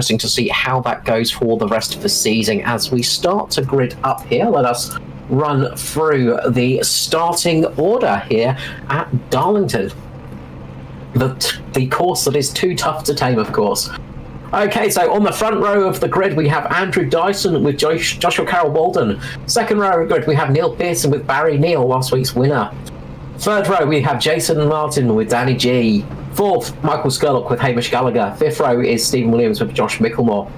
interesting to see how that goes for the rest of the season. As we start to grid up here, let us run through the starting order here at Darlington. The course that is too tough to tame, of course. Okay, so on the front row of the grid, we have Andrew Dyson with Joshua Carroll Walden. Second row of the grid, we have Neil Pearson with Barry Neal, last week's winner. Third row, we have Jason Martin with Danny G. Fourth, Michael Skurlock with Hamish Gallagher. Fifth row is Stephen Williams with Josh Mickelmore.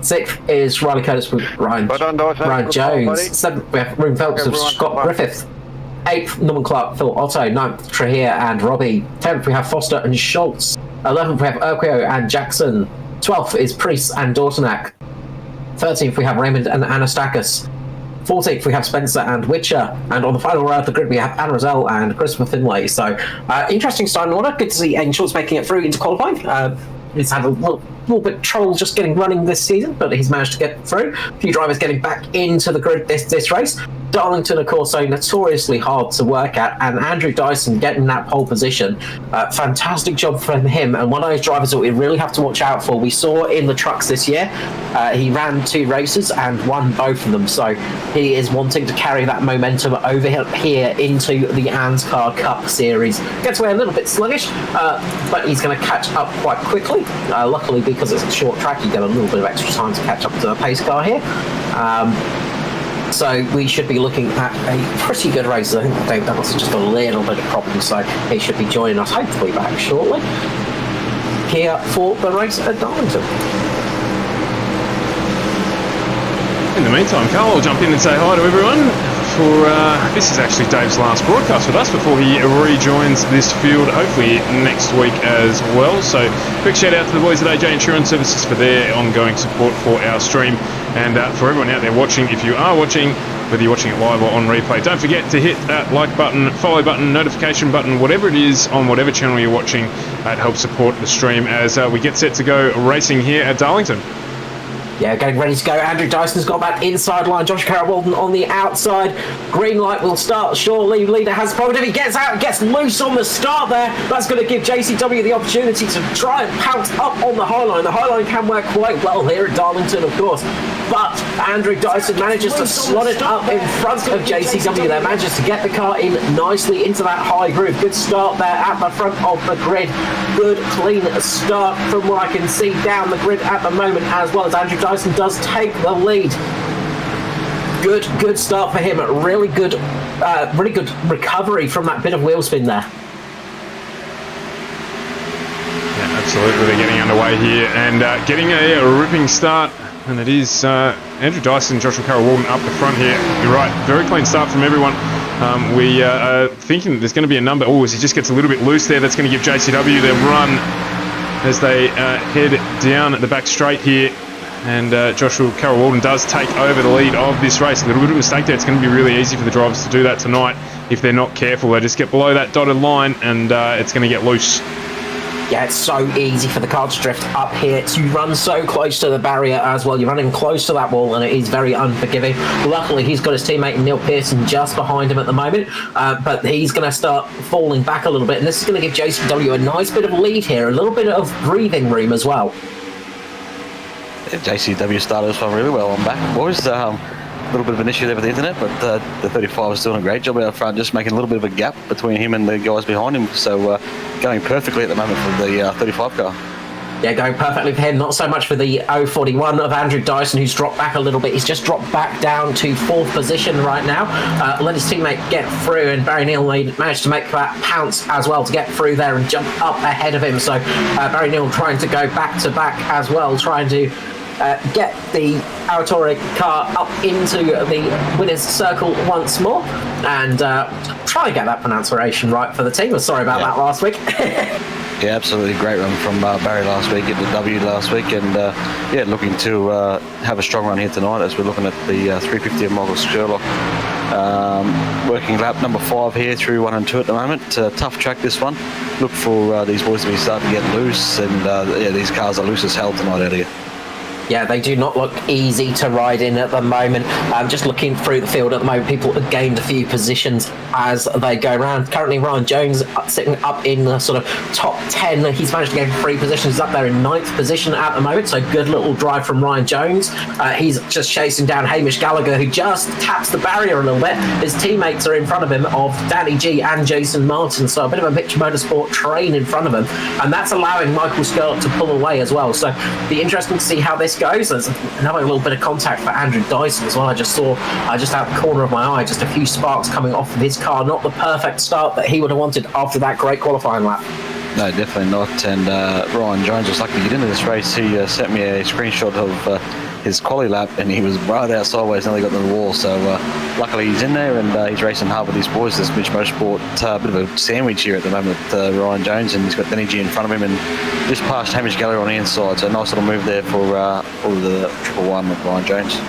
Sixth is Riley Curtis with Ryan Jones. Seventh, we have Room Phelps with Scott Griffith. Eighth, Norman Clark, Phil Otto. Ninth, Trahir and Robbie. 10th, we have Foster and Schultz. 11th, we have Urquio and Jackson. 12th is Priest and Dortonak. 13th, we have Raymond and Anastakis. 14th, we have Spencer and Witcher. And on the final row of the grid, we have Anne Rozelle and Christopher Finlay. So, interesting starting order. Good to see Aidan Schultz making it through into qualifying. He's had a little bit of trouble just getting running this season, but he's managed to get through. A few drivers getting back into the grid this race. Darlington, of course, so notoriously hard to work at, and Andrew Dyson getting that pole position. Fantastic job from him, and one of those drivers that we really have to watch out for. We saw in the trucks this year, he ran 2 races and won both of them, so he is wanting to carry that momentum over here into the ANZCAR Cup Series. Gets away a little bit sluggish, but he's going to catch up quite quickly. Luckily, because it's a short track, you get a little bit of extra time to catch up to the pace car here. So we should be looking at a pretty good race. I think Dave Douglas is just a little bit of problem, so he should be joining us hopefully back shortly here for the race at Darlington. In the meantime, Carl will jump in and say hi to everyone. This is actually Dave's last broadcast with us before he rejoins this field, hopefully next week as well. So quick shout out to the boys at AJ Insurance Services for their ongoing support for our stream, and for everyone out there watching, if you are watching, whether you're watching it live or on replay, don't forget to hit that like button, follow button, notification button, whatever it is on whatever channel you're watching. It helps support the stream as we get set to go racing here at Darlington. Yeah, getting ready to go. Andrew Dyson's got that inside line. Josh Carroll Walden on the outside. Green light will start shortly. Leader has a problem. If he gets out, gets loose on the start there, that's going to give JCW the opportunity to try and pounce up on the high line. The high line can work quite well here at Darlington, of course. But Andrew Dyson manages to slot it up in front of JCW there, manages to get the car in nicely into that high groove. Good start there at the front of the grid. Good, clean start from what I can see down the grid at the moment, as well as Andrew Dyson does take the lead. Good start for him. Really good recovery from that bit of wheel spin there. Yeah, absolutely. They're getting underway here and getting a ripping start. And it is Andrew Dyson, Joshua Carroll Walden up the front here. You're right, very clean start from everyone. We are thinking there's going to be a number. Oh, as he just gets a little bit loose there, that's going to give JCW their run as they head down at the back straight here. And Joshua Carroll Walden does take over the lead of this race. A little bit of a mistake there. It's going to be really easy for the drivers to do that tonight if they're not careful. They just get below that dotted line and it's going to get loose. Yeah, it's so easy for the car to drift up here. You run so close to the barrier as well. You're running close to that wall, and it is very unforgiving. Luckily, he's got his teammate Neil Pearson just behind him at the moment, but he's going to start falling back a little bit, and this is going to give JCW a nice bit of lead here, a little bit of breathing room as well. Yeah, JCW started us off really well on back, boys. A little bit of an issue there with the internet, but the 35 is doing a great job out front, just making a little bit of a gap between him and the guys behind him. So going perfectly at the moment for the 35 car. Yeah, going perfectly for him. Not so much for the 041 of Andrew Dyson, who's dropped back a little bit. He's just dropped back down to 4th position right now. Let his teammate get through, and Barry Neal managed to make that pounce as well to get through there and jump up ahead of him. So Barry Neal trying to go back to back as well, trying to get the Aratori car up into the winner's circle once more, and try and get that pronunciation right for the team. Sorry about that last week. Yeah, absolutely great run from Barry last week, getting the W last week, and looking to have a strong run here tonight as we're looking at the 350 of Michael Sherlock. Working lap number 5 here through 1 and 2 at the moment. Tough track this one. Look for these boys to be starting to get loose, and these cars are loose as hell tonight out here. Yeah, they do not look easy to ride in at the moment. Just looking through the field at the moment, people have gained a few positions as they go around. Currently, Ryan Jones sitting up in the sort of top 10. He's managed to gain 3 positions. He's up there in 9th position at the moment, so good little drive from Ryan Jones. He's just chasing down Hamish Gallagher, who just taps the barrier a little bit. His teammates are in front of him of Danny G and Jason Martin, so a bit of a Mitch Motorsport train in front of him, and that's allowing Michael Skurlock to pull away as well. So be interesting to see how this goes. There's another little bit of contact for Andrew Dyson as well. I just saw just out the corner of my eye just a few sparks coming off of his car. Not the perfect start that he would have wanted after that great qualifying lap. No, definitely not. And Ryan Jones was lucky to get into this race. He sent me a screenshot of his quali lap, and he was right out sideways, nearly got to the wall. So luckily he's in there, and he's racing hard with his boys. There's Mitch Motorsport, a bit of a sandwich here at the moment with Ryan Jones, and he's got Danny G in front of him, and just past Hamish Gallagher on the inside. So a nice little move there for the 111 with Ryan Jones.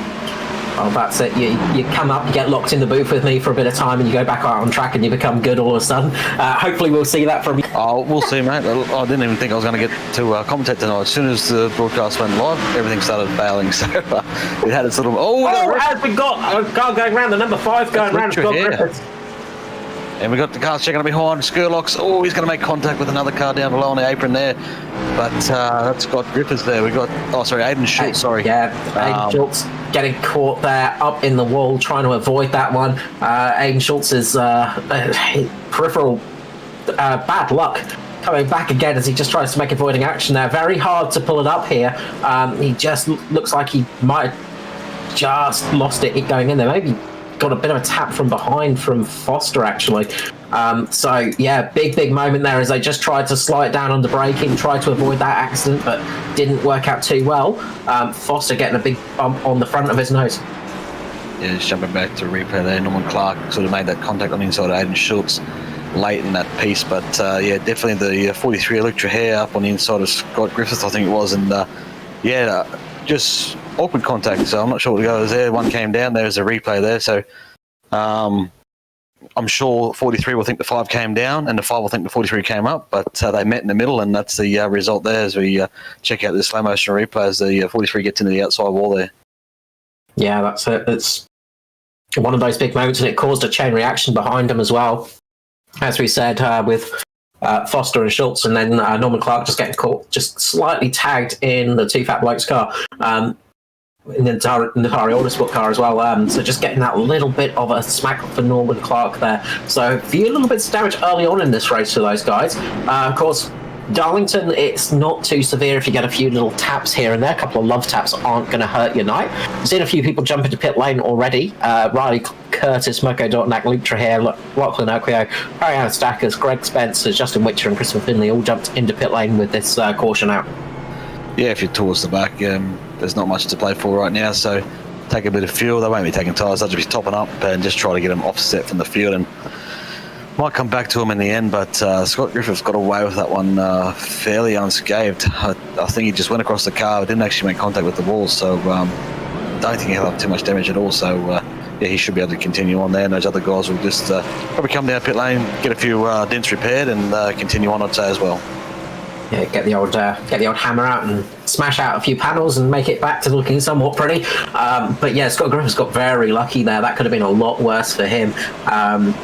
Well, that's it. You come up, you get locked in the booth with me for a bit of time, and you go back out on track, and you become good all of a sudden. Hopefully, we'll see that from you. Oh, we'll see, mate. I didn't even think I was going to get to commentate tonight. As soon as the broadcast went live, everything started failing. So it had its little. As we got a car going round, the number 5 going round. Scott Griffiths. And we got the cars checking up behind. Skurlock's, he's going to make contact with another car down below on the apron there. But that's Scott Griffiths there. We got, Aiden Schultz, sorry. Yeah, Aiden Schultz getting caught there up in the wall, trying to avoid that one. Aiden Schultz's peripheral bad luck coming back again as he just tries to make avoiding action there. Very hard to pull it up here. He just looks like he might have just lost it going in there. Maybe got a bit of a tap from behind from Foster, actually. So, yeah, big moment there as they just tried to slow it down under braking, tried to avoid that accident, but didn't work out too well. Foster getting a big bump on the front of his nose. Yeah, just jumping back to replay there. Norman Clark sort of made that contact on the inside of Aiden Schultz late in that piece. But, yeah, definitely the 43 Electra hair up on the inside of Scott Griffiths, I think it was. And, just awkward contact, so I'm not sure what goes there. One came down, there's a replay there, so I'm sure 43 will think the 5 came down and the 5 will think the 43 came up, but they met in the middle, and that's the result there as we check out the slow motion replay as the 43 gets into the outside wall there. Yeah, that's it. It's one of those big moments, and it caused a chain reaction behind them as well, as we said, with Foster and Schultz, and then Norman Clark just getting caught, just slightly tagged in the 2 Fat Blokes car, in the Atari Autosport car as well. So just getting that little bit of a smack for Norman Clark there. So a few little bits of damage early on in this race for those guys. Of course, Darlington, it's not too severe if you get a few little taps here and there. A couple of love taps aren't going to hurt your night. I've seen a few people jump into pit lane already. Riley Curtis, Mirko Dortnack, Luke Trahare, Lachlan Oquio, Ariana Stackers, Greg Spencer, Justin Witcher and Christopher Finley all jumped into pit lane with this caution out. Yeah, if you're towards the back, there's not much to play for right now, so take a bit of fuel. They won't be taking tyres, they'll just be topping up and just try to get them offset from the field, and might come back to him in the end, but Scott Griffiths got away with that one fairly unscathed. I think he just went across the car, didn't actually make contact with the wall, so don't think he'll have too much damage at all, so yeah, he should be able to continue on there, and those other guys will just probably come down pit lane, get a few dents repaired, and continue on, I'd say, as well. Yeah, get the old hammer out and smash out a few panels and make it back to looking somewhat pretty. But yeah, Scott Griffiths got very lucky there. That could have been a lot worse for him.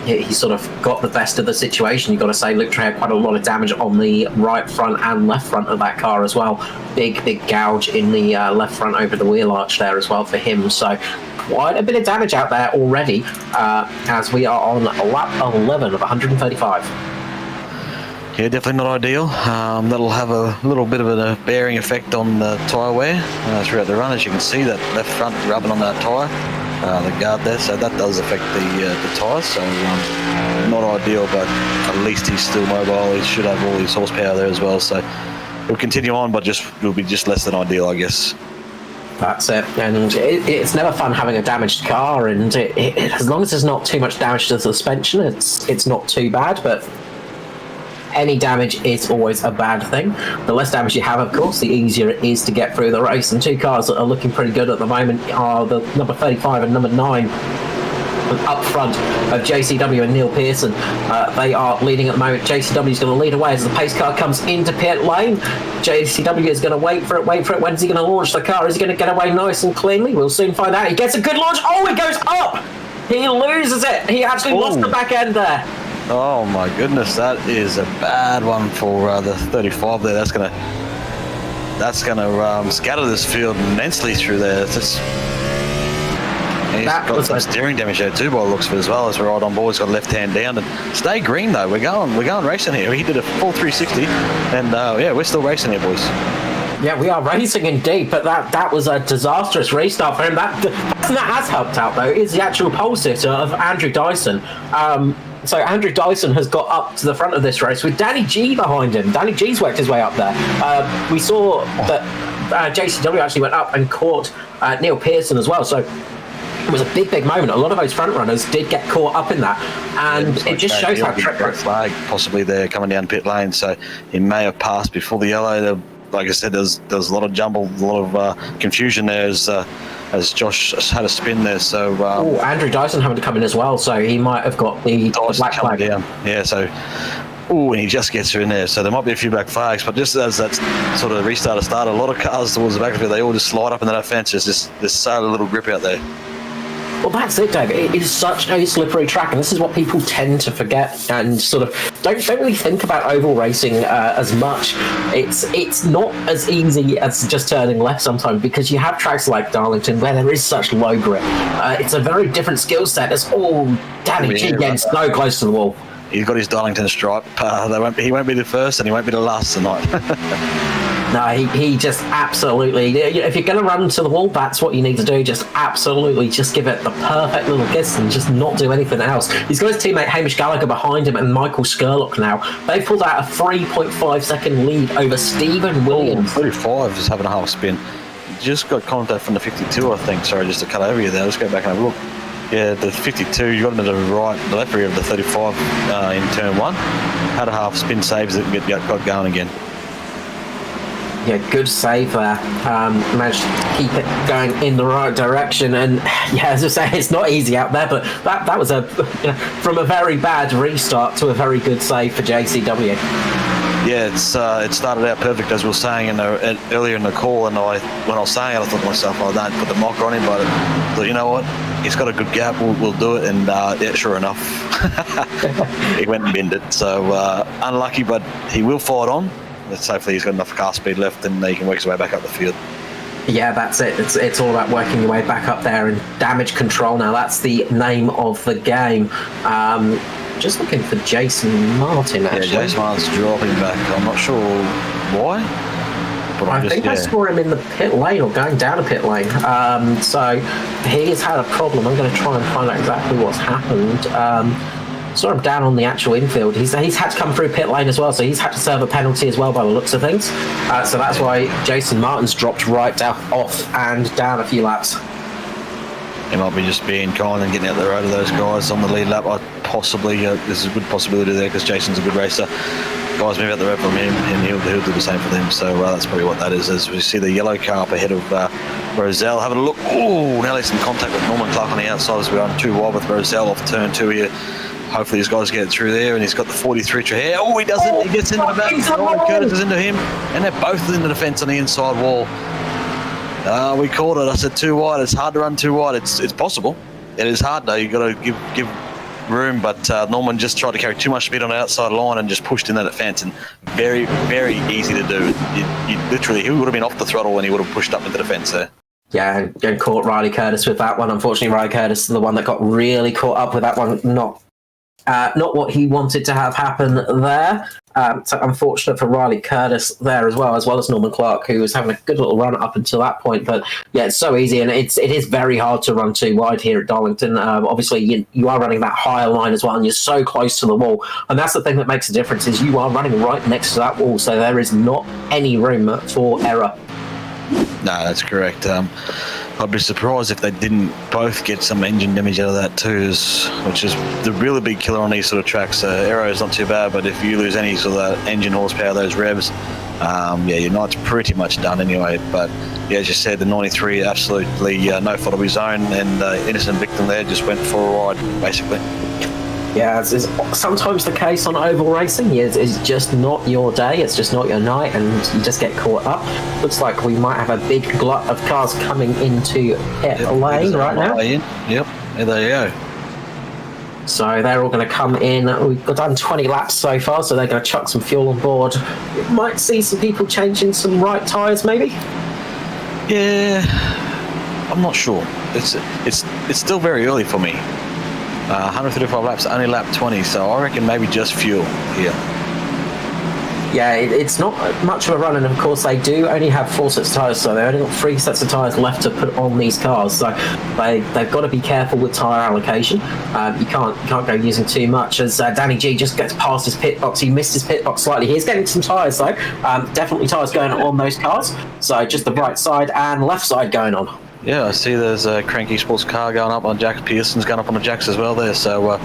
He sort of got the best of the situation. You've got to say, Luke Trey had quite a lot of damage on the right front and left front of that car as well. Big gouge in the left front over the wheel arch there as well for him. So quite a bit of damage out there already as we are on lap 11 of 135. Yeah, definitely not ideal. That'll have a little bit of a bearing effect on the tyre wear throughout the run. As you can see, that left front rubbing on that tyre, the guard there, so that does affect the tyres. So not ideal, but at least he's still mobile. He should have all his horsepower there as well. So he'll continue on, but it'll be just less than ideal, I guess. That's it, and it's never fun having a damaged car, and as long as there's not too much damage to the suspension, it's not too bad, but any damage is always a bad thing. The less damage you have, of course, the easier it is to get through the race. And 2 cars that are looking pretty good at the moment are the number 35 and number 9 up front of JCW and Neil Pearson. They are leading at the moment. JCW is going to lead away as the pace car comes into pit lane. JCW is going to wait for it. When's he going to launch the car? Is he going to get away nice and cleanly? We'll soon find out. He gets a good launch. Oh, it goes up! He loses it. He actually lost the back end there. Oh my goodness, that is a bad one for the 35 there. That's gonna scatter this field immensely through there. He's got some steering damage there too, by the looks of it as well. As we're right on board, he's got left hand down and stay green though. We're going racing here. He did a full 360, and yeah, we're still racing here, boys. Yeah, we are racing indeed, but that was a disastrous restart for him. The person that has helped out, though, is the actual pole sitter of Andrew Dyson. So Andrew Dyson has got up to the front of this race with Danny G behind him. Danny G's worked his way up there. We saw that JCW actually went up and caught Neil Pearson as well, so it was a big moment. A lot of those front runners did get caught up in that, and it just shows how treacherous. Flag possibly there coming down pit lane, so he may have passed before the yellow. Like I said, there's a lot of jumble, a lot of confusion there as Josh had a spin there. So Andrew Dyson having to come in as well, so he might have got the black flag down. Yeah, so and he just gets her in there. So there might be a few black flags, but just as that sort of restart started, a lot of cars towards the back of it, they all just slide up into that fence. There's so little grip out there. Well, that's it, Dave. It is such a slippery track, and this is what people tend to forget and sort of don't really think about oval racing as much. It's not as easy as just turning left sometimes, because you have tracks like Darlington where there is such low grip. It's a very different skill set. It's Danny G getting so close to the wall. He's got his Darlington stripe. He won't be the first, and he won't be the last tonight. No, he just absolutely... If you're going to run to the wall, that's what you need to do. Just absolutely just give it the perfect little kiss and just not do anything else. He's got his teammate Hamish Gallagher behind him and Michael Skurlock now. They've pulled out a 3.5 second lead over Stephen Williams. 35 is having a half spin. Just got contact from the 52, I think. Sorry, just to cut over you there. Let's go back and have a look. Yeah, the 52, you got him to the left rear of the 35 in turn 1. Had a half spin saves that got going again. Yeah, good save there. Managed to keep it going in the right direction, and yeah, as I say, it's not easy out there, but that was from a very bad restart to a very good save for JCW. Yeah, it started out perfect, as we were saying earlier in the call, and when I was saying it, I thought to myself, I don't put the mocker on him, but I thought, you know what, he's got a good gap, we'll do it, and yeah, sure enough, he went and binned it. So unlucky, but he will fight on. Hopefully he's got enough car speed left and he can work his way back up the field. Yeah, that's it. It's all about working your way back up there and damage control now. That's the name of the game. Just looking for Jason Martin, actually. Yeah, Jason Martin's dropping back. I'm not sure why. But I think I saw him in the pit lane or going down a pit lane. So he's had a problem. I'm going to try and find out exactly what's happened. Saw him down on the actual infield. He's had to come through pit lane as well, so he's had to serve a penalty as well by the looks of things. So that's why Jason Martin's dropped right off and down a few laps. He might be just being kind and getting out the road of those guys on the lead lap. Possibly, there's a good possibility there because Jason's a good racer. Guys move out the road from him and he'll do the same for them. So that's probably what that is. As we see the yellow car up ahead of Roselle. Having a look. Oh, now there's some contact with Norman Clark on the outside as we're on too wide with Roselle off turn 2 here. Hopefully these guys get through there, and he's got the 43 here. Oh, he doesn't. He gets into the back. Ryan Curtis is into him, and they're both into the fence on the inside wall. We called it. I said too wide. It's hard to run too wide. It's possible. It is hard though. You've got to give room, but Norman just tried to carry too much speed on the outside line and just pushed into that fence, and very, very easy to do. You literally, he would have been off the throttle when he would have pushed up into the fence there. Yeah, and caught Riley Curtis with that one. Unfortunately, Riley Curtis is the one that got really caught up with that one. Not what he wanted to have happen there. So unfortunate for Riley Curtis there as well as Norman Clark, who was having a good little run up until that point. But yeah, it's so easy, and it is very hard to run too wide here at Darlington. Obviously, you are running that higher line as well, and you're so close to the wall. And that's the thing that makes a difference, is you are running right next to that wall, so there is not any room for error. No, that's correct. I'd be surprised if they didn't both get some engine damage out of that too, which is the really big killer on these sort of tracks. Aero is not too bad, but if you lose any sort of that engine horsepower, those revs, your night's pretty much done anyway. But yeah, as you said, the 93 absolutely no fault of his own, and innocent victim there just went for a ride, basically. Yeah, it's sometimes the case on oval racing. It's just not your day, it's just not your night, and you just get caught up. Looks like we might have a big glut of cars coming into pit lane right now. Yep, there you go. So they're all going to come in. We've done 20 laps so far, so they're going to chuck some fuel on board. You might see some people changing some right tyres, maybe? Yeah, I'm not sure. It's still very early for me. 135 laps, only lap 20, so I reckon maybe just fuel here. Yeah, it's not much of a run, and of course they do only have 4 sets of tyres, so they've only got 3 sets of tyres left to put on these cars, so they've got to be careful with tyre allocation. You can't go using too much, as Danny G just gets past his pit box. He missed his pit box slightly. He's getting some tyres though, definitely tyres going on those cars, so just the right side and left side going on. Yeah, I see there's a Cranky Sports car going up on Jack. Pearson's going up on the Jacks as well there, so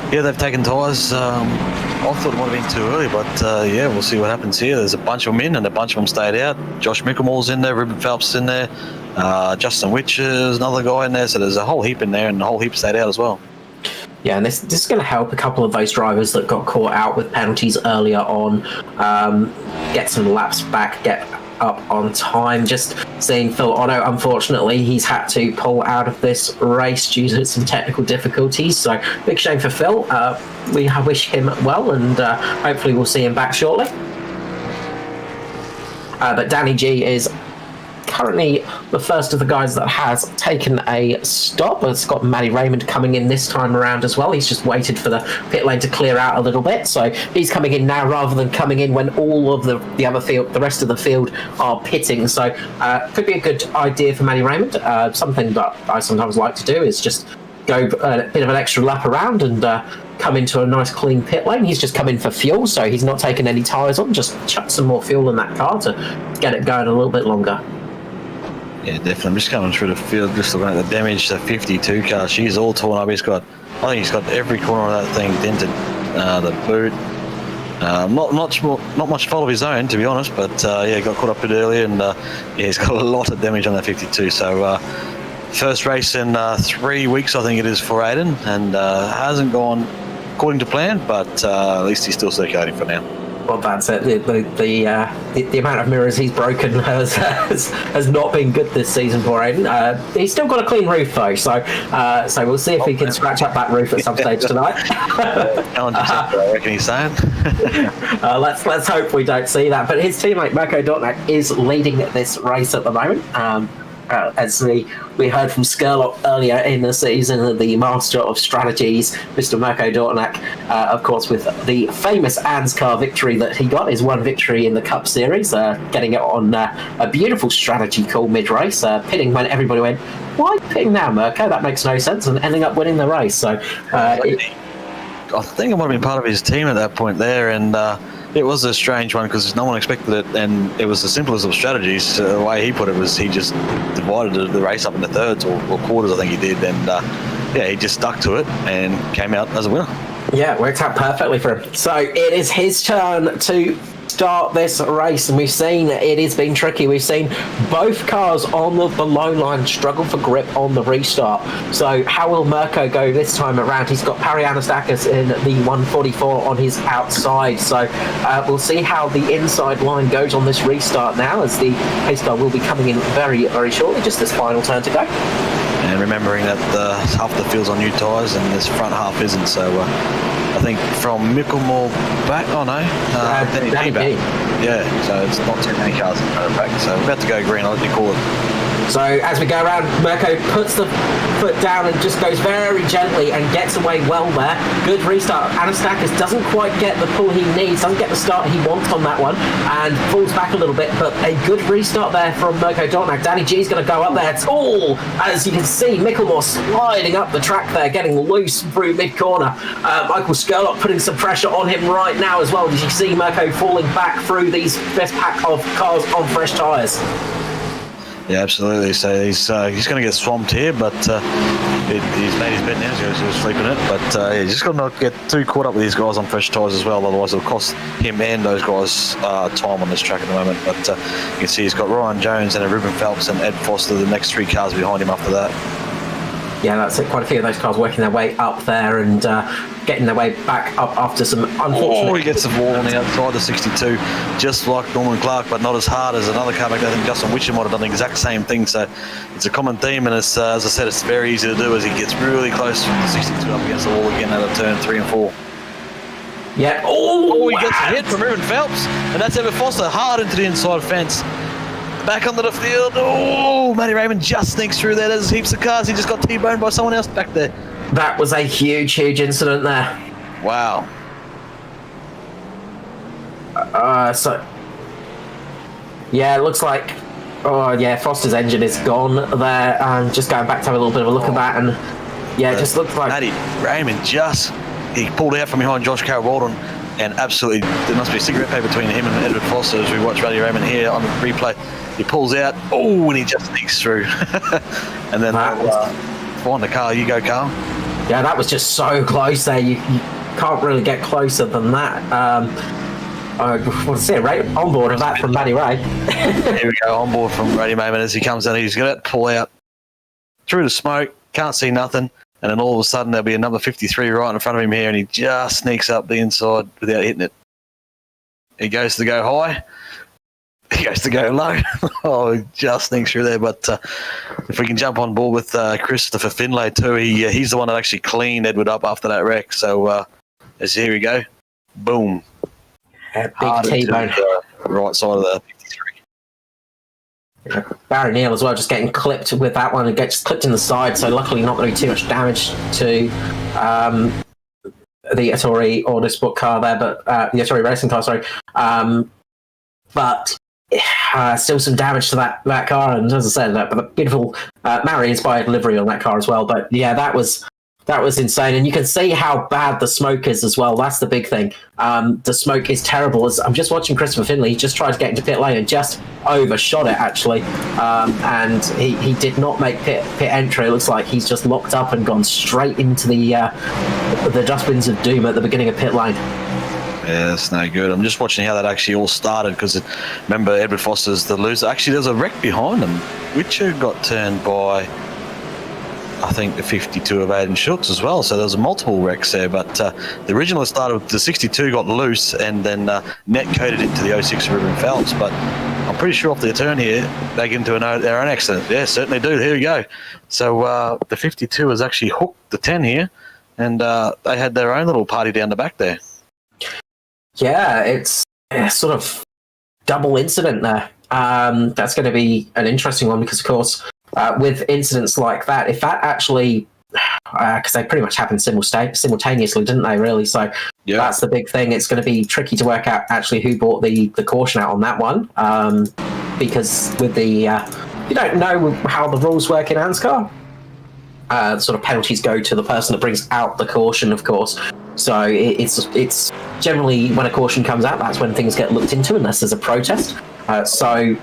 yeah, they've taken tyres. I thought it might have been too early, but yeah, we'll see what happens here. There's a bunch of them in, and a bunch of them stayed out. Josh Mickelmore's in there, Ruben Phelps in there, Justin Witcher's another guy in there, so there's a whole heap in there, and a whole heap stayed out as well. Yeah, and this is going to help a couple of those drivers that got caught out with penalties earlier on get some laps back, get up on time. Just seeing Phil Otto, unfortunately, he's had to pull out of this race due to some technical difficulties, so big shame for Phil. We wish him well, and hopefully we'll see him back shortly. But Danny G is currently the first of the guys that has taken a stop. It's got Matty Raymond coming in this time around as well. He's just waited for the pit lane to clear out a little bit, so he's coming in now rather than coming in when all of the other field, the rest of the field, are pitting. So could be a good idea for Matty Raymond. Something that I sometimes like to do is just go a bit of an extra lap around and come into a nice clean pit lane. He's just come in for fuel, so he's not taking any tyres on, just chuck some more fuel in that car to get it going a little bit longer. Yeah, definitely. I'm just coming through the field, just looking at the damage. The 52 car, she's all torn up. I think he's got every corner of that thing dented. The boot, not much fault of his own, to be honest. But yeah, got caught up a bit earlier, and yeah, he's got a lot of damage on that 52. So first race in 3 weeks, I think it is, for Aiden, and hasn't gone according to plan. But at least he's still circulating for now. Well, that's it. The amount of mirrors he's broken has not been good this season for Aiden. He's still got a clean roof though, so we'll see if he can scratch up that roof at some stage tonight. I reckon he's saying. Let's hope we don't see that. But his teammate Mirko Dortnak is leading this race at the moment. As we heard from Skurlock earlier in the season, the master of strategies, Mr. Mirko Dortnak, of course, with the famous ANZCAR victory that he got, his one victory in the Cup Series, getting it on a beautiful strategy call mid-race, pitting when everybody went, why pitting now, Mirko? That makes no sense, and ending up winning the race. So I think I might have been part of his team at that point there, and it was a strange one because no one expected it, and it was the simplest of strategies. The way he put it was he just divided the race up into thirds or quarters, I think he did, and yeah, he just stuck to it and came out as a winner. Yeah, worked out perfectly for him. So it is his turn to start this race, and we've seen it has been tricky. We've seen both cars on the below line struggle for grip on the restart. So how will Mirko go this time around? He's got Pari Anastakis in the 144 on his outside, so we'll see how the inside line goes on this restart now, as the pace car will be coming in very, very shortly, just this final turn to go. And remembering that half the field's on new tyres and this front half isn't, so I think from Mickelmore back, Danny back. Yeah, so it's not too many cars in front of back, so we're about to go green, I'll let you call it. So as we go around, Mirko puts the foot down and just goes very gently and gets away well there. Good restart. Anastakis doesn't quite get the pull he needs, doesn't get the start he wants on that one, and falls back a little bit, but a good restart there from Mirko Dortnak. Danny G's going to go up there. It's all, as you can see, Mickelmore sliding up the track there, getting loose through mid-corner. Michael Skurlock putting some pressure on him right now as well. Did you see Mirko falling back through these best pack of cars on fresh tyres? Yeah, absolutely. So he's going to get swamped here, but he's made his bed now, so he's sleeping in it. But yeah, you just got to not get too caught up with these guys on fresh tyres as well, otherwise it'll cost him and those guys time on this track at the moment. But you can see he's got Ryan Jones and Ruben Phelps and Ed Foster, the next 3 cars behind him after that. Yeah, that's it. Quite a few of those cars working their way up there and getting their way back up after some unfortunate... Oh, he gets the ball on the outside of 62, just like Norman Clark, but not as hard as another car back there. I think Justin Witcher might have done the exact same thing, so it's a common theme, and it's, as I said, it's very easy to do as he gets really close to the 62 up against the wall again out of turn 3 and 4. Yeah. Oh, he gets a hit from Ruben Phelps, and that's Evan Foster hard into the inside fence. Back onto the field. Oh, Matty Raymond just sneaks through there. There's heaps of cars. He just got T-boned by someone else back there. That was a huge incident there. Wow. So, yeah, it looks like, oh yeah, Foster's engine is gone there. And just going back to have a little bit of a look at that, and yeah, it just looks like Matty Raymond he pulled out from behind Josh Carroll-Walden, and absolutely there must be a cigarette paper between him and Edward Foster as we watch Matty Raymond here on the replay. He pulls out, and he just sneaks through. And then find the car. You go, Carl. Yeah, that was just so close there. You can't really get closer than that. I want to see a on board of that from Matty Ray. Here we go, on board from Matty Raymond as he comes in. He's going to pull out through the smoke, can't see nothing, and then all of a sudden there'll be a number 53 right in front of him here, and he just sneaks up the inside without hitting it. He goes to go high. He goes to go low. He just sneaks through there. But if we can jump on board with Christopher Finlay too, he's the one that actually cleaned Edward up after that wreck. So here we go. Boom. Big T-bone. Right side of the 53. Barry Neal as well, just getting clipped with that one and gets clipped in the side. So luckily not going to be too much damage to the Atari Autosport car there, but the Atari racing car, sorry. But still some damage to that car, and as I said, that beautiful Maori-inspired livery on that car as well. But yeah, that was insane, and you can see how bad the smoke is as well. That's the big thing. The smoke is terrible. As I'm just watching Christopher Finlay, he just tried to get into pit lane and just overshot it actually, and he did not make pit entry. It looks like he's just locked up and gone straight into the dustbins of doom at the beginning of pit lane. Yeah, that's no good. I'm just watching how that actually all started because remember Edward Foster's the loser. Actually, there's a wreck behind him. Witcher got turned by, I think, the 52 of Aidan Schultz as well. So there was multiple wrecks there. But the original started with the 62 got loose and then net coded into the 06 of Ruben Phelps. But I'm pretty sure off the turn here, they get into their own accident. Yeah, certainly do. Here we go. So the 52 has actually hooked the 10 here, and they had their own little party down the back there. Yeah, it's sort of double incident there. That's going to be an interesting one because, of course, with incidents like that, if that actually, because they pretty much happened simultaneously, didn't they, really? So yeah, that's the big thing. It's going to be tricky to work out actually who brought the caution out on that one, because with the, you don't know how the rules work in ANZCAR. Sort of penalties go to the person that brings out the caution, of course. So it's generally when a caution comes out, that's when things get looked into, unless there's a protest. So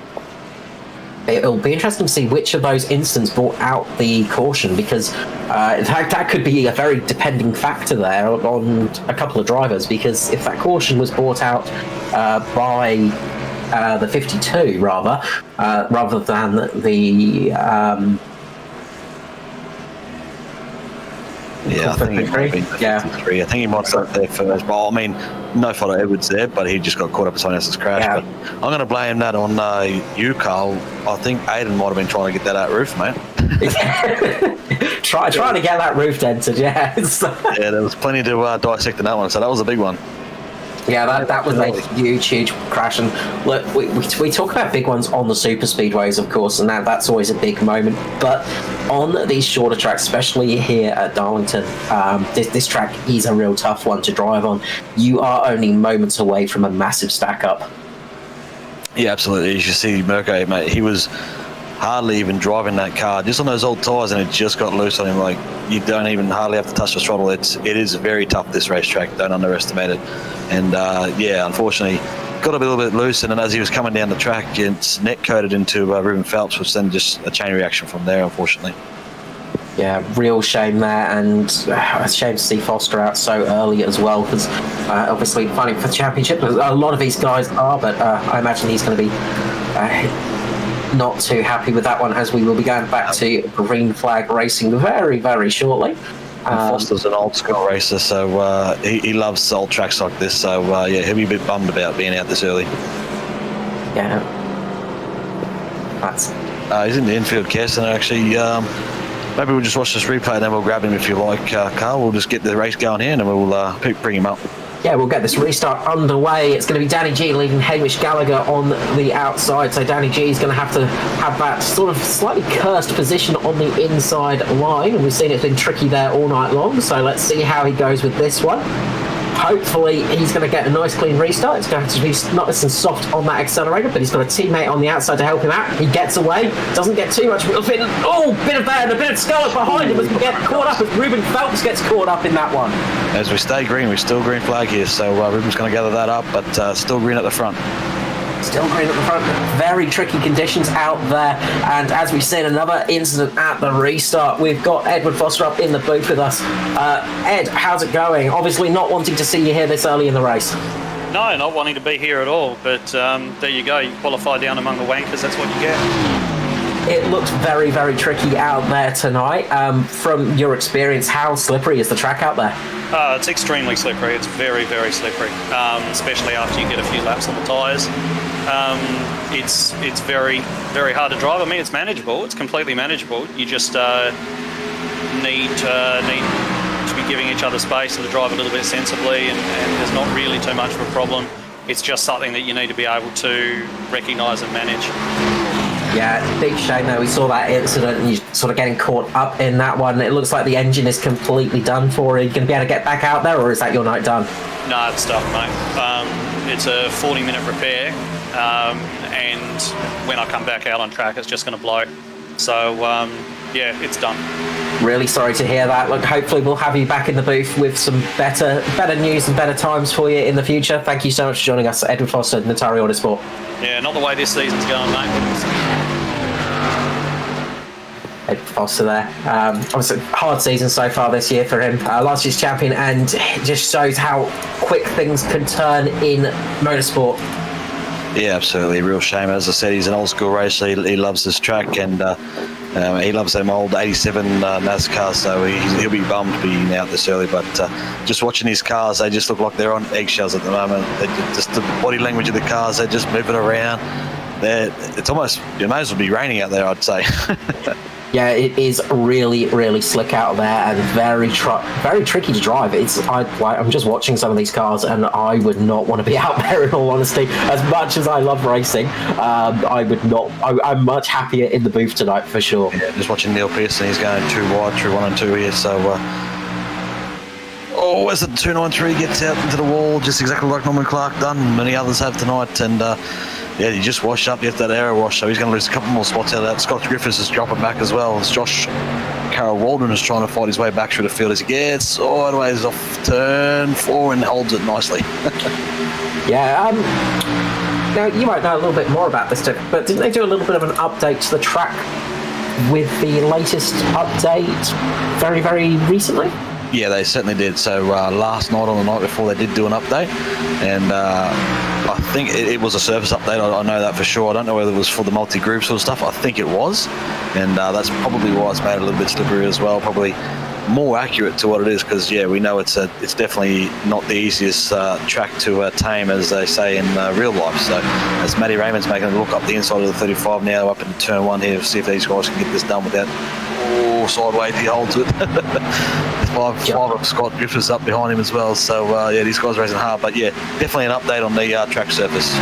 it'll be interesting to see which of those incidents brought out the caution, because in fact that could be a very depending factor there on a couple of drivers. Because if that caution was brought out by the 52 rather than the yeah, I think he might have been 53. I think he might start there first. Well, I mean, no fault of Edwards there, but he just got caught up in someone else's crash. Yeah. But I'm going to blame that on you, Carl. I think Aiden might have been trying to get that out roof, mate. trying to get that roof dented, yeah. Yeah, there was plenty to dissect in that one, so that was a big one. Yeah, that was a huge crash. And look, we talk about big ones on the super speedways, of course, and that's always a big moment. But on these shorter tracks, especially here at Darlington, this track is a real tough one to drive on. You are only moments away from a massive stack up. Yeah, absolutely. As you see, Mirko, mate, he was hardly even driving that car, just on those old tyres, and it just got loose on him. Like, you don't even hardly have to touch the throttle. It is very tough, this racetrack. Don't underestimate it. And yeah, unfortunately, got a little bit loose, and then as he was coming down the track, it's net coated into Ruben Phelps, which then just a chain reaction from there, unfortunately. Yeah, real shame there, and a shame to see Foster out so early as well, because obviously fighting for the championship, a lot of these guys are, but I imagine he's going to be not too happy with that one, as we will be going back to green flag racing very, very shortly. Foster's an old school racer, so he loves old tracks like this, so yeah, he'll be a bit bummed about being out this early. Yeah. That's... he's in the infield, Kirsten, actually. Maybe we'll just watch this replay and then we'll grab him if you like, Carl. We'll just get the race going here and then we'll bring him up. Yeah, we'll get this restart underway. It's going to be Danny G leading Hamish Gallagher on the outside. So Danny G is going to have that sort of slightly cursed position on the inside line. And we've seen it's been tricky there all night long. So let's see how he goes with this one. Hopefully he's going to get a nice clean restart. It's going to be nice and soft on that accelerator, but he's got a teammate on the outside to help him out. He gets away, doesn't get too much. Bit of that and a bit of Scarlett behind him as we get caught up, as Ruben Phelps gets caught up in that one. As we stay green, we're still green flag here, so Ruben's going to gather that up, but still green at the front. Still green at the front. Very tricky conditions out there. And as we've seen, another incident at the restart. We've got Edward Foster up in the booth with us. Ed, how's it going? Obviously not wanting to see you here this early in the race. No, not wanting to be here at all. But there you go. You qualify down among the wankers. That's what you get. It looks very, very tricky out there tonight. From your experience, how slippery is the track out there? It's extremely slippery. It's very, very slippery, especially after you get a few laps on the tyres. It's very, very hard to drive. I mean, it's manageable. It's completely manageable. You just need to be giving each other space to drive a little bit sensibly, and there's not really too much of a problem. It's just something that you need to be able to recognise and manage. Yeah, big shame though. We saw that incident and you're sort of getting caught up in that one. It looks like the engine is completely done for. Are you going to be able to get back out there, or is that your night done? No, it's done, mate. It's a 40-minute repair, and when I come back out on track, it's just going to blow. So, yeah, it's done. Really sorry to hear that. Look, hopefully we'll have you back in the booth with some better news and better times for you in the future. Thank you so much for joining us, Edward Foster, Natari Autosport. Yeah, not the way this season's going, mate. Ed Foster there. Obviously, hard season so far this year for him. Last year's champion, and it just shows how quick things can turn in motorsport. Yeah, absolutely. Real shame. As I said, he's an old school racer. He loves this track, and he loves them old 87 NASCAR, so he'll be bummed being out this early. But just watching his cars, they just look like they're on eggshells at the moment. Just the body language of the cars, they're just moving around. It's almost, it may as well be raining out there, I'd say. Yeah, it is really, really slick out there and very tricky to drive. I'm just watching some of these cars and I would not want to be out there, in all honesty. As much as I love racing, I would not. I'm much happier in the booth tonight for sure. Yeah, just watching Neil Pearson, he's going too wide through 1 and 2 here, so... as the 293 gets out into the wall, just exactly like Norman Clark done, many others have tonight, and yeah, he just washed up, get that aero wash, so he's going to lose a couple more spots out of that. Scott Griffiths is dropping back as well, as Josh Carroll Walden is trying to fight his way back through the field as he gets sideways off turn 4 and holds it nicely. Yeah, now you might know a little bit more about this, but didn't they do a little bit of an update to the track with the latest update very, very recently? Yeah, they certainly did. So last night or the night before, they did do an update, and I think it was a service update. I know that for sure. I don't know whether it was for the multi-group sort of stuff. I think it was, and that's probably why it's made it a little bit slippery as well. Probably more accurate to what it is, because yeah, we know it's definitely not the easiest track to tame, as they say in real life. So as Matty Raymond's making a look up the inside of the 35 now, up in turn 1 here, see if these guys can get this done without sideways he holds it. Five of Scott Griffiths up behind him as well, so yeah, these guys are racing hard, but yeah, definitely an update on the track surface.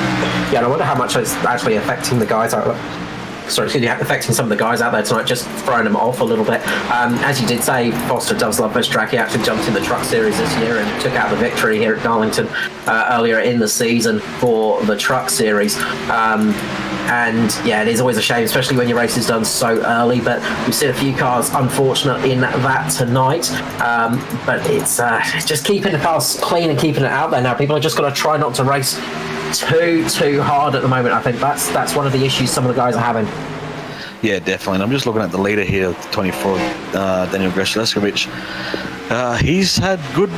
Yeah, and I wonder how much it's actually affecting the guys out there. Affecting some of the guys out there tonight, just throwing them off a little bit. As you did say, Foster does love this track. He actually jumped in the Truck Series this year and took out the victory here at Darlington earlier in the season for the Truck Series. And yeah, it is always a shame, especially when your race is done so early, but we've seen a few cars unfortunate in that tonight. But it's just keeping the cars clean and keeping it out there now. People are just going to try not to race too hard at the moment. I think that's one of the issues some of the guys are having. Yeah, definitely. And I'm just looking at the leader here, 24, Daniel Greshleskovic. He's had good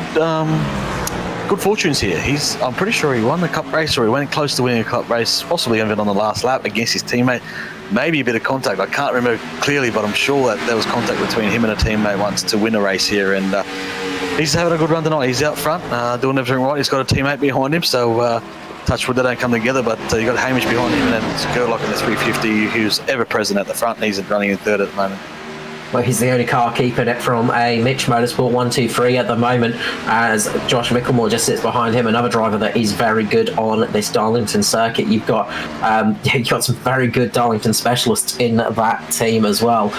fortunes here. I'm pretty sure he won the cup race, or he went close to winning a cup race, possibly even on the last lap against his teammate. Maybe a bit of contact. I can't remember clearly, but I'm sure that there was contact between him and a teammate once to win a race here. And he's having a good run tonight. He's out front, doing everything right. He's got a teammate behind him, so touch wood, they don't come together. But you got Hamish behind him, and then Skurlock in the 350, who's ever present at the front. And he's running in third at the moment. Well, he's the only car keeping it from a Mitch Motorsport 123 at the moment, as Josh Micklemore just sits behind him, another driver that is very good on this Darlington circuit. You've got some very good Darlington specialists in that team as well.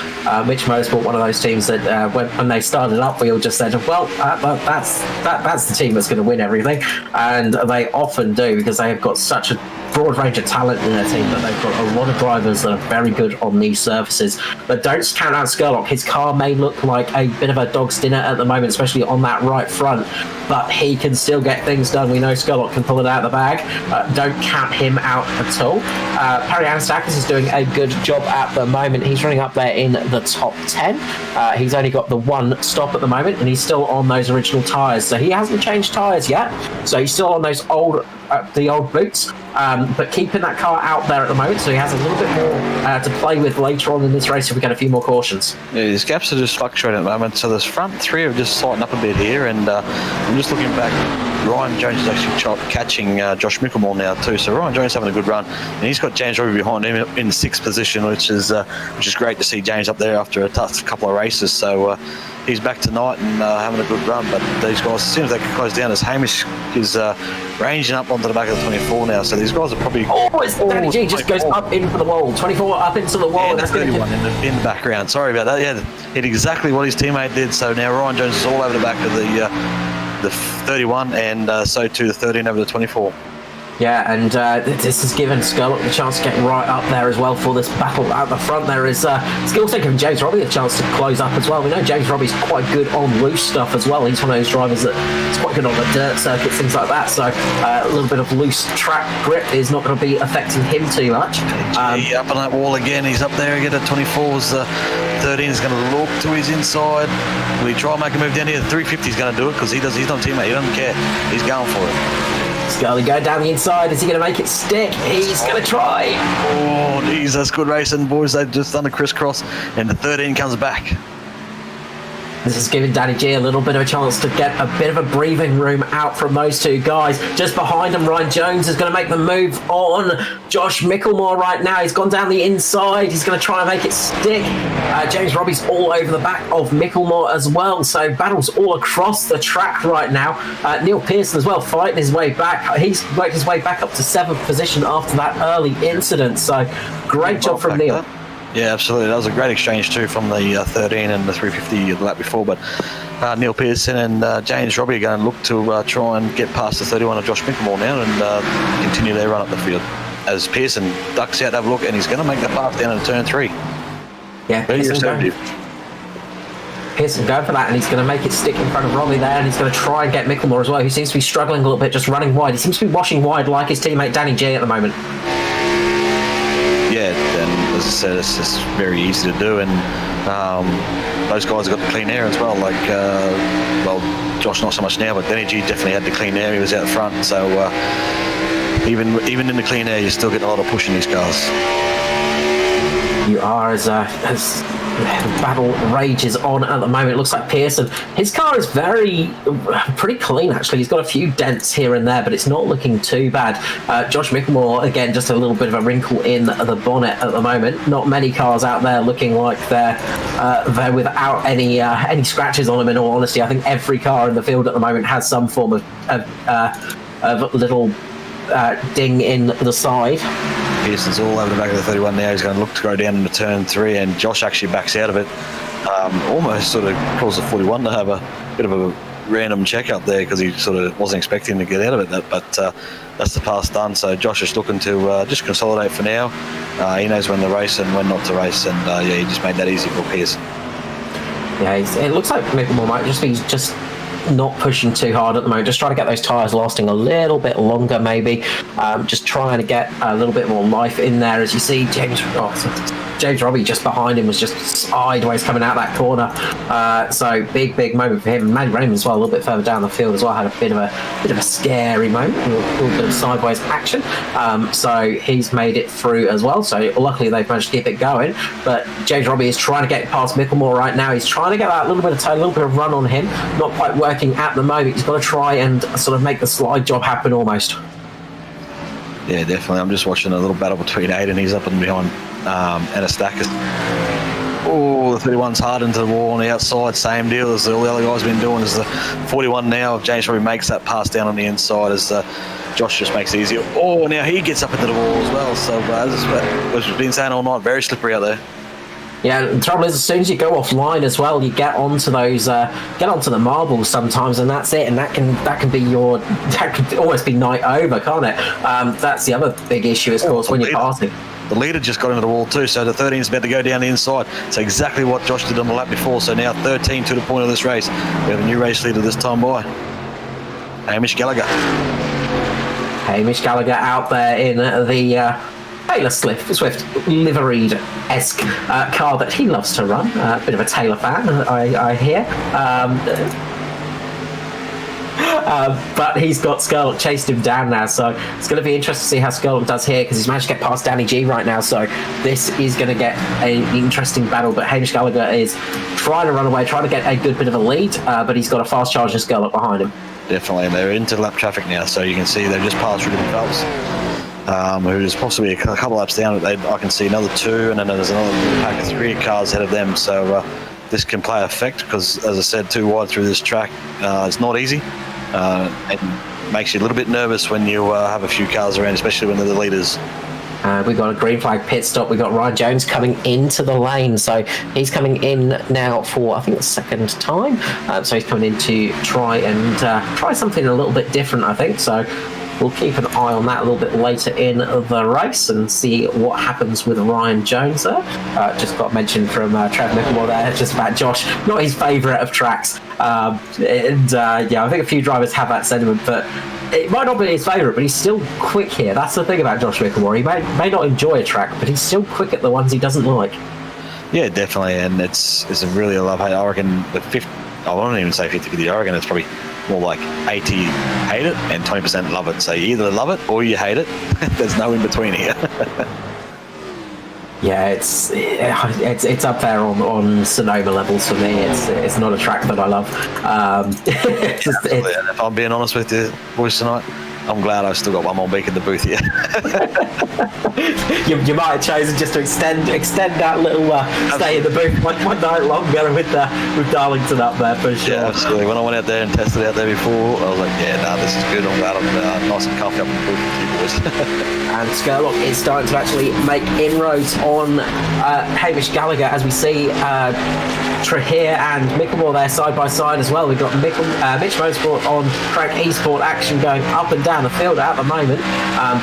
Mitch Motorsport, one of those teams that when they started up, we all just said, well, that's the team that's going to win everything, and they often do, because they have got such a broad range of talent in their team that they've got a lot of drivers that are very good on these surfaces. But don't count out Skurlock. His car may look like a bit of a dog's dinner at the moment, especially on that right front, but he can still get things done. We know Skurlock can pull it out of the bag. Don't count him out at all. Perry Anastakis is doing a good job at the moment. He's running up there in the top 10. He's only got the one stop at the moment, and he's still on those original tyres. So he hasn't changed tyres yet. So he's still on those old boots. But keeping that car out there at the moment, so he has a little bit more to play with later on in this race if we get a few more cautions. Yeah, his gaps are just fluctuating at the moment, so the front three have just tightened up a bit here, and I'm just looking back. Ryan Jones is actually catching Josh Micklemore now too, so Ryan Jones having a good run, and he's got James Robbie behind him in 6th position, which is great to see James up there after a tough couple of races. So he's back tonight and having a good run. But these guys, as soon as they can close down, as Hamish is ranging up onto the back of the 24 now, so these guys are probably... Danny G just goes up into the wall, 24 up into the wall. And that's 31 in the background. Sorry about that. Yeah, hit exactly what his teammate did. So now Ryan Jones is all over the back of the 31, and so too the 13 over the 24. Yeah, and this has given Skurlock the chance to get right up there as well for this battle at the front. There is it's also given James Robbie a chance to close up as well. We know James Robbie's quite good on loose stuff as well. He's one of those drivers that is quite good on the dirt circuits, things like that. So a little bit of loose track grip is not going to be affecting him too much. Up on that wall again. He's up there again at 24's 13 is going to look to his inside. Will he try and make a move down here? The 350 is going to do it, because he's not a teammate. He doesn't care. He's going for it. Scully going down the inside. Is he going to make it stick? He's going to try. Oh, geez, that's good racing, boys. They've just done a crisscross, and the 13 comes back. This is giving Danny G a little bit of a chance to get a bit of a breathing room out from those two guys. Just behind him, Ryan Jones is going to make the move on Josh Micklemore right now. He's gone down the inside. He's going to try and make it stick. James Robbie's all over the back of Micklemore as well. So battles all across the track right now. Neil Pearson as well fighting his way back. He's worked his way back up to 7th position after that early incident. So great job from Neil. Yeah, absolutely. That was a great exchange too from the 13 and the 350 the lap before. But Neil Pearson and James Robbie are going to look to try and get past the 31 of Josh Micklemore now and continue their run up the field. As Pearson ducks out to have a look, and he's going to make the pass down into turn 3. Yeah, Pearson going for that, and he's going to make it stick in front of Robbie there, and he's going to try and get Micklemore as well, who seems to be struggling a little bit, just running wide. He seems to be washing wide like his teammate Danny J at the moment. Yeah, and as I said, it's just very easy to do, and those guys have got the clean air as well. Like, Josh not so much now, but Danny G definitely had the clean air. He was out front, so even in the clean air, you're still getting a lot of push in these cars. You are, as the battle rages on at the moment. It looks like Pearson, his car is pretty clean actually. He's got a few dents here and there, but it's not looking too bad. Josh Micklemore, again, just a little bit of a wrinkle in the bonnet at the moment. Not many cars out there looking like they're without any scratches on them, in all honesty. I think every car in the field at the moment has some form of little ding in the side. Pearson's all over the back of the 31 now. He's going to look to go down into turn 3, and Josh actually backs out of it. Almost sort of caused the 41 to have a bit of a random check up there, because he sort of wasn't expecting to get out of it. But that's the pass done. So Josh is looking to just consolidate for now. He knows when to race and when not to race, and he just made that easy for Pearson. Yeah, it looks like Micklemore might just be not pushing too hard at the moment, just trying to get those tyres lasting a little bit longer maybe, just trying to get a little bit more life in there. As you see, James Robbie just behind him was just sideways coming out that corner, so big moment for him. Maddie Raymond as well, a little bit further down the field as well, had a bit of a scary moment, a little bit of sideways action, so he's made it through as well. So luckily they've managed to keep it going, but James Robbie is trying to get past Micklemore right now. He's trying to get that little bit of toe, a little bit of run on him, not quite working at the moment. He's got to try and sort of make the slide job happen almost. Yeah, definitely. I'm just watching a little battle between Aiden. He's up and behind Anastakis. Oh, the 31's hard into the wall on the outside. Same deal as all the other guys have been doing. As the 41 now, James probably makes that pass down on the inside as Josh just makes it easier. Oh, now he gets up into the wall as well. So as we've been saying all night, very slippery out there. Yeah, the trouble is, as soon as you go offline as well, you get onto those, get onto the marbles sometimes, and that's it. And that could almost be night over, can't it? That's the other big issue, of course, when you're passing. The leader just got into the wall too, so the 13 is about to go down the inside. So exactly what Josh did on the lap before. So now 13 to the point of this race. We have a new race leader this time by Hamish Gallagher. Hamish Gallagher out there in the Taylor Swift liveried-esque car that he loves to run. A bit of a Taylor fan, I hear. But he's got Skurlock chased him down now, so it's going to be interesting to see how Skurlock does here, because he's managed to get past Danny G right now, so this is going to get an interesting battle. But Hamish Gallagher is trying to run away, trying to get a good bit of a lead, but he's got a fast charger Skurlock behind him. Definitely, and they're into lap traffic now, so you can see they've just passed Ruben Phelps, who's possibly a couple laps down. I can see another two, and then there's another pack of 3 cars ahead of them, so this can play effect, because, as I said, too wide through this track, it's not easy. It makes you a little bit nervous when you have a few cars around, especially when they're the leaders. We've got a green flag pit stop. We've got Ryan Jones coming into the lane. So he's coming in now for, I think, the second time. So he's coming in to try something a little bit different, I think. So we'll keep an eye on that a little bit later in the race and see what happens with Ryan Jones there. Just got mentioned from Trevor Micklemore there, just about Josh, not his favourite of tracks. I think a few drivers have that sentiment, but it might not be his favourite, but he's still quick here. That's the thing about Josh Micklemore. He may not enjoy a track, but he's still quick at the ones he doesn't like. Yeah, definitely, and it's a really a love-hate. I reckon I won't even say 50-50. I reckon it's probably more like 80 hate it and 20% love it. So you either love it or you hate it. There's no in between here. Yeah, it's up there on Sonoma levels for me. It's not a track that I love. If I'm being honest with you, boys, tonight, I'm glad I've still got one more week in the booth here. you might have chosen just to extend that little stay in the booth one night longer with Darlington up there for sure. Yeah, absolutely. When I went out there and tested out there before, I was like, this is good. I'm glad I'm nice and comfy up in the booth with you boys. And Skurlock is starting to actually make inroads on Hamish Gallagher, as we see Trahir and Micklemore there side by side as well. We've got Mitch Motorsport on Crank Esport action going up and down the field at the moment,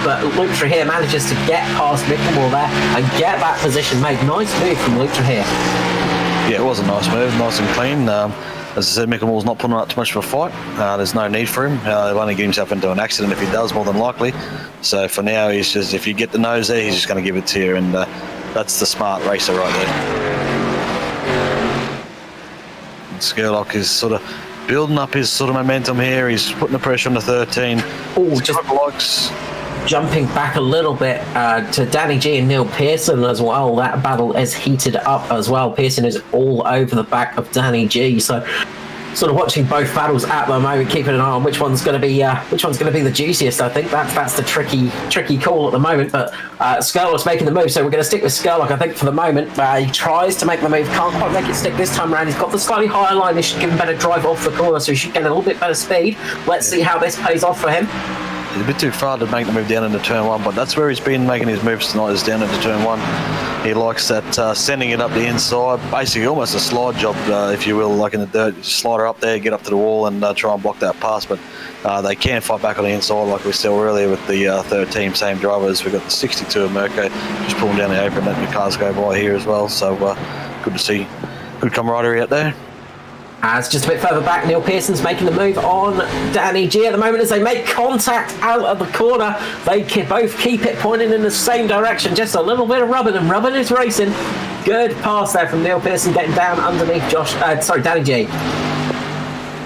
but Luke Trahir manages to get past Micklemore there and get that position made. Nice move from Luke Trahir. Yeah, it was a nice move, nice and clean. As I said, Micklemore's not putting up too much of a fight. There's no need for him. He'll only get himself into an accident if he does, more than likely. So for now, he's just, if you get the nose there, he's just going to give it to you, and that's the smart racer right there. And Skurlock is sort of building up his sort of momentum here. He's putting the pressure on the 13. Oh, just jumping back a little bit to Danny G and Neil Pearson as well. That battle is heated up as well. Pearson is all over the back of Danny G. So sort of watching both battles at the moment, keeping an eye on which one's going to be the juiciest. I think that's the tricky call at the moment. But Skurlock's making the move, so we're going to stick with Skurlock, I think, for the moment. He tries to make the move, can't quite make it stick this time around. He's got the slightly higher line. He should give him better drive off the corner, so he should get a little bit better speed. Let's see how this pays off for him. He's a bit too far to make the move down into turn 1, but that's where he's been making his moves tonight, is down into turn 1. He likes that sending it up the inside, basically almost a slide job, if you will, like in the dirt. Just slide her up there, get up to the wall and try and block that pass, but they can fight back on the inside like we saw earlier with the third team, same drivers. We've got the 62 of Mirko just pulling down the apron, letting the cars go by here as well, so good to see good camaraderie out there. As just a bit further back, Neil Pearson's making the move on Danny G at the moment as they make contact out of the corner. They both keep it pointing in the same direction, just a little bit of rubbing, and rubbing is racing. Good pass there from Neil Pearson, getting down underneath Danny G.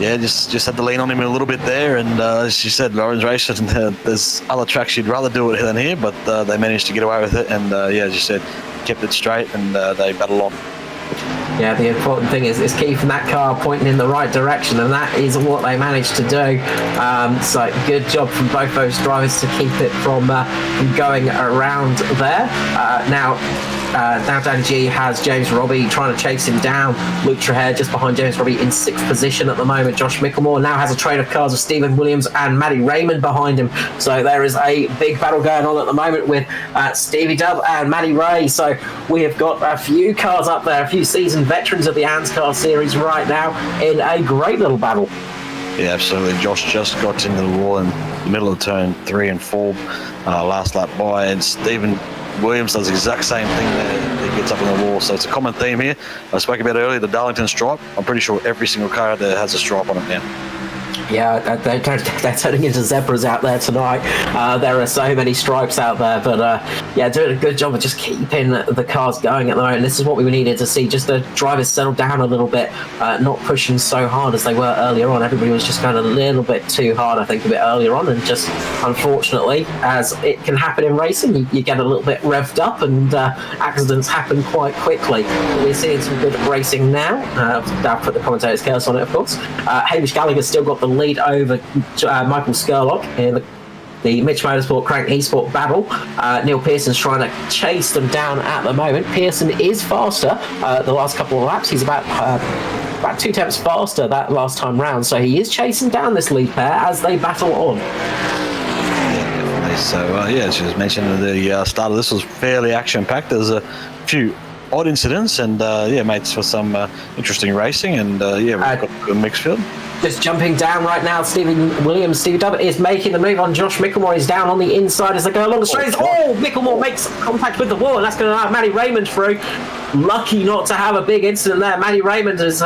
Yeah, just had to lean on him a little bit there, and as you said, Lauren's racing. There's other tracks you'd rather do it than here, but they managed to get away with it, and as you said, kept it straight, and they battle on. Yeah, the important thing is keeping that car pointing in the right direction, and that is what they managed to do. So good job from both those drivers to keep it from going around there. Now Danny G has James Robbie trying to chase him down. Luke Traher just behind James Robbie in 6th position at the moment. Josh Micklemore now has a train of cars of Stephen Williams and Matty Raymond behind him. So there is a big battle going on at the moment with Stevie Dub and Matty Ray. So we have got a few cars up there, a few seasoned veterans of the ANZCAR Series right now in a great little battle. Yeah, absolutely. Josh just got into the wall in the middle of turn 3 and 4, last lap by, and Stephen Williams does the exact same thing there. He gets up on the wall. So it's a common theme here. I spoke about earlier, the Darlington stripe. I'm pretty sure every single car out there has a stripe on it now. Yeah, they're turning into zebras out there tonight. There are so many stripes out there, but yeah, doing a good job of just keeping the cars going at the moment. This is what we needed to see, just the drivers settle down a little bit, not pushing so hard as they were earlier on. Everybody was just going a little bit too hard, I think, a bit earlier on, and just unfortunately, as it can happen in racing, you get a little bit revved up and accidents happen quite quickly. We're seeing some good racing now. I'll put the commentator's curse on it, of course. Hamish Gallagher's still got the lead over Michael Skurlock in the Mitch Motorsport Crank Esport battle. Neil Pearson's trying to chase them down at the moment. Pearson is faster the last couple of laps. He's about 2 tenths faster that last time round, so he is chasing down this lead pair as they battle on. So yeah, as you mentioned at the start of this, was fairly action-packed. There's a few odd incidents, and yeah, made for some interesting racing, and yeah, we've got a good mixed field. Just jumping down right now, Stephen Williams, Stevie Dub is making the move on Josh Micklemore. He's down on the inside as they go along the straight. Micklemore makes contact with the wall, and that's going to allow Matty Raymond through. Lucky not to have a big incident there. Matty Raymond is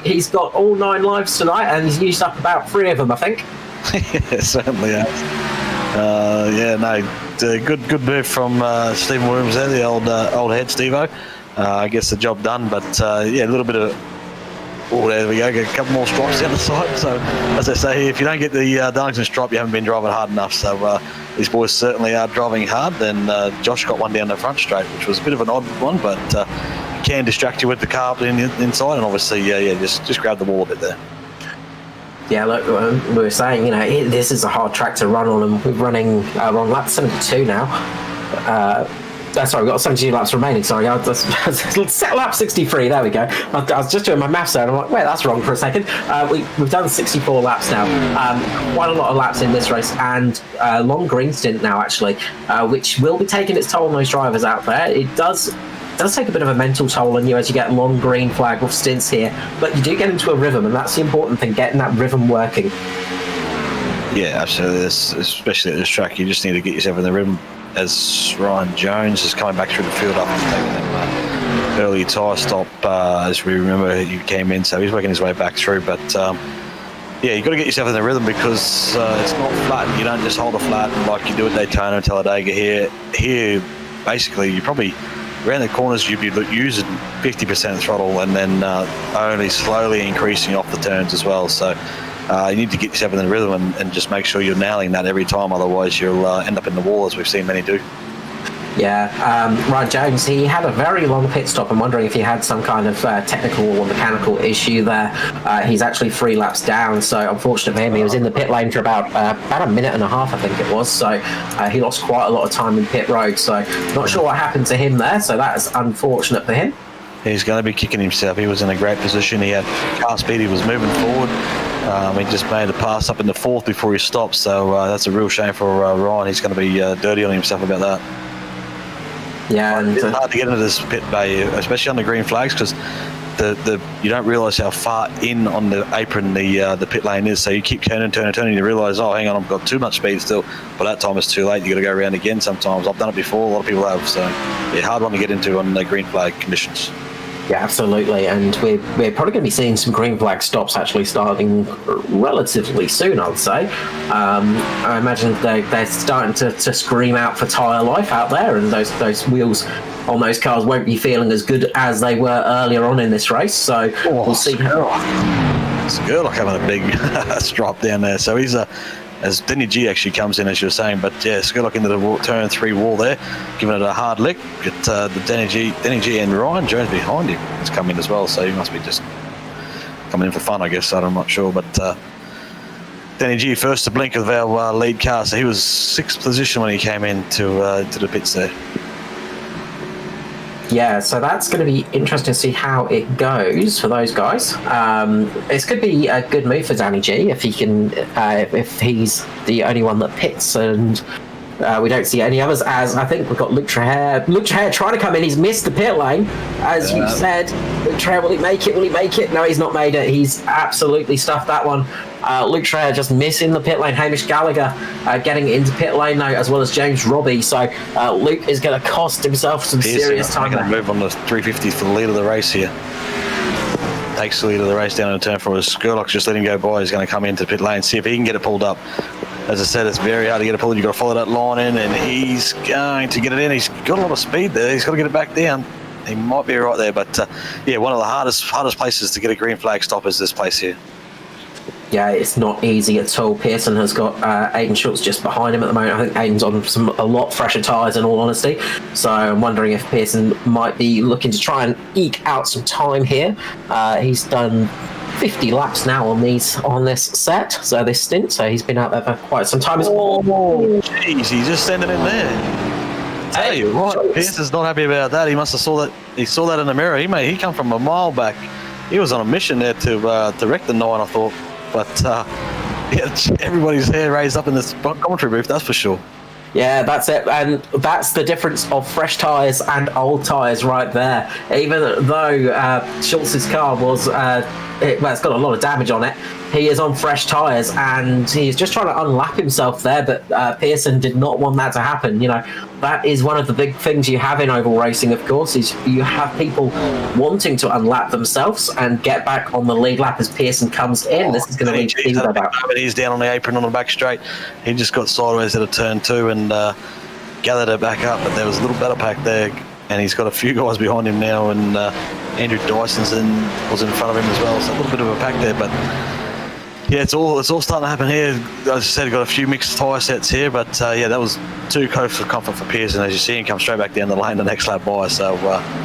he's got all 9 lives tonight, and he's used up about 3 of them, I think. Yeah, certainly has. Yeah, no, good move from Stephen Williams there, the old head Steve-O. Gets the job done, but yeah, a little bit of. Oh, there we go. Get a couple more stripes down the side. So, as I say, if you don't get the Darlington stripe, you haven't been driving hard enough. So, these boys certainly are driving hard. Then Josh got one down the front straight, which was a bit of an odd one, but can distract you with the car inside. And obviously, yeah, just grab the wall a bit there. Yeah, look, we were saying, you know, this is a hard track to run on, and we're running on lap 72 now. Sorry, we've got 72 laps remaining. Sorry, I was set lap 63. There we go. I was just doing my maths there, and I'm like, wait, that's wrong for a second. We've done 64 laps now. Quite a lot of laps in this race, and long green stint now, actually, which will be taking its toll on those drivers out there. It does take a bit of a mental toll on you as you get long green flag off stints here, but you do get into a rhythm, and that's the important thing, getting that rhythm working. Yeah, absolutely. Especially at this track, you just need to get yourself in the rhythm. As Ryan Jones is coming back through the field after taking that early tyre stop, as we remember, he came in, so he's working his way back through. But yeah, you've got to get yourself in the rhythm, because it's not flat. You don't just hold a flat like you do at Daytona and Talladega. Here, basically, you probably around the corners you'd be using 50% throttle, and then only slowly increasing off the turns as well. So you need to get yourself in the rhythm and just make sure you're nailing that every time, otherwise you'll end up in the wall, as we've seen many do. Yeah, Ryan Jones, he had a very long pit stop. I'm wondering if he had some kind of technical or mechanical issue there. He's actually 3 laps down, so unfortunate for him, he was in the pit lane for about a minute and a half, I think it was, so he lost quite a lot of time in pit road, so not sure what happened to him there, so that is unfortunate for him. He's going to be kicking himself. He was in a great position. He had car speed. He was moving forward. He just made a pass up in the 4th before he stopped, so that's a real shame for Ryan. He's going to be dirty on himself about that. Yeah, and it's hard to get into this pit bay, especially on the green flags, because you don't realise how far in on the apron the pit lane is. So you keep turning, you realise, oh, hang on, I've got too much speed still. By that time, it's too late. You got to go around again. Sometimes I've done it before. A lot of people have. So yeah, hard one to get into on the green flag conditions. Yeah, absolutely, and we're probably going to be seeing some green flag stops actually starting relatively soon, I'd say. I imagine they're starting to scream out for tyre life out there, and those wheels on those cars won't be feeling as good as they were earlier on in this race, so we'll see. Skurlock having a big strop down there, so he's as Denny G actually comes in, as you were saying, but yeah, Skurlock into the turn 3 wall there, giving it a hard lick. Get the Denny G and Ryan Jones behind him has come in as well, so he must be just coming in for fun, I guess. I'm not sure, but Denny G first to blink of our lead car, so he was 6th position when he came in to the pits there. Yeah, so that's going to be interesting to see how it goes for those guys. This could be a good move for Danny G if he can, if he's the only one that pits, and we don't see any others. As I think we've got Luke Traher. Luke Traher trying to come in. He's missed the pit lane, as you said. Luke Traher, will he make it? Will he make it? No, he's not made it. He's absolutely stuffed that one. Luke Traher just missing the pit lane. Hamish Gallagher getting into pit lane now, as well as James Robbie. So Luke is going to cost himself some serious time. Going to move on the 350 for the lead of the race here. Takes the lead of the race down in turn 4. Skurlock's just letting go by. He's going to come into pit lane, see if he can get it pulled up. As I said, it's very hard to get it pulled. You've got to follow that line in, and he's going to get it in. He's got a lot of speed there. He's got to get it back down. He might be right there, but yeah, one of the hardest places to get a green flag stop is this place here. Yeah, it's not easy at all. Pearson has got Aiden Schultz just behind him at the moment. I think Aiden's on a lot fresher tyres, in all honesty. So I'm wondering if Pearson might be looking to try and eke out some time here. He's done 50 laps now on this set, so this stint. So he's been out there for quite some time. Oh, jeez, he just sent it in there. Tell you what, Pearson's not happy about that. He must have saw that. He saw that in the mirror. He come from a mile back. He was on a mission there to wreck the 9, I thought. But yeah, everybody's hair raised up in this commentary booth, that's for sure. Yeah, that's it, and that's the difference of fresh tyres and old tyres right there. Even though Schultz's car was, it's got a lot of damage on it, he is on fresh tyres, and he's just trying to unlap himself there, but Pearson did not want that to happen. You know, that is one of the big things you have in oval racing, of course, is you have people wanting to unlap themselves and get back on the lead lap as Pearson comes in. This is going to be about. He's down on the apron on the back straight. He just got sideways at a turn 2 and gathered it back up, but there was a little battle pack there, and he's got a few guys behind him now, and Andrew Dyson's was in front of him as well, so a little bit of a pack there, but yeah, it's all starting to happen here. As I said, got a few mixed tyre sets here, but yeah, that was too close for comfort for Pearson. As you see him come straight back down the lane the next lap by. So,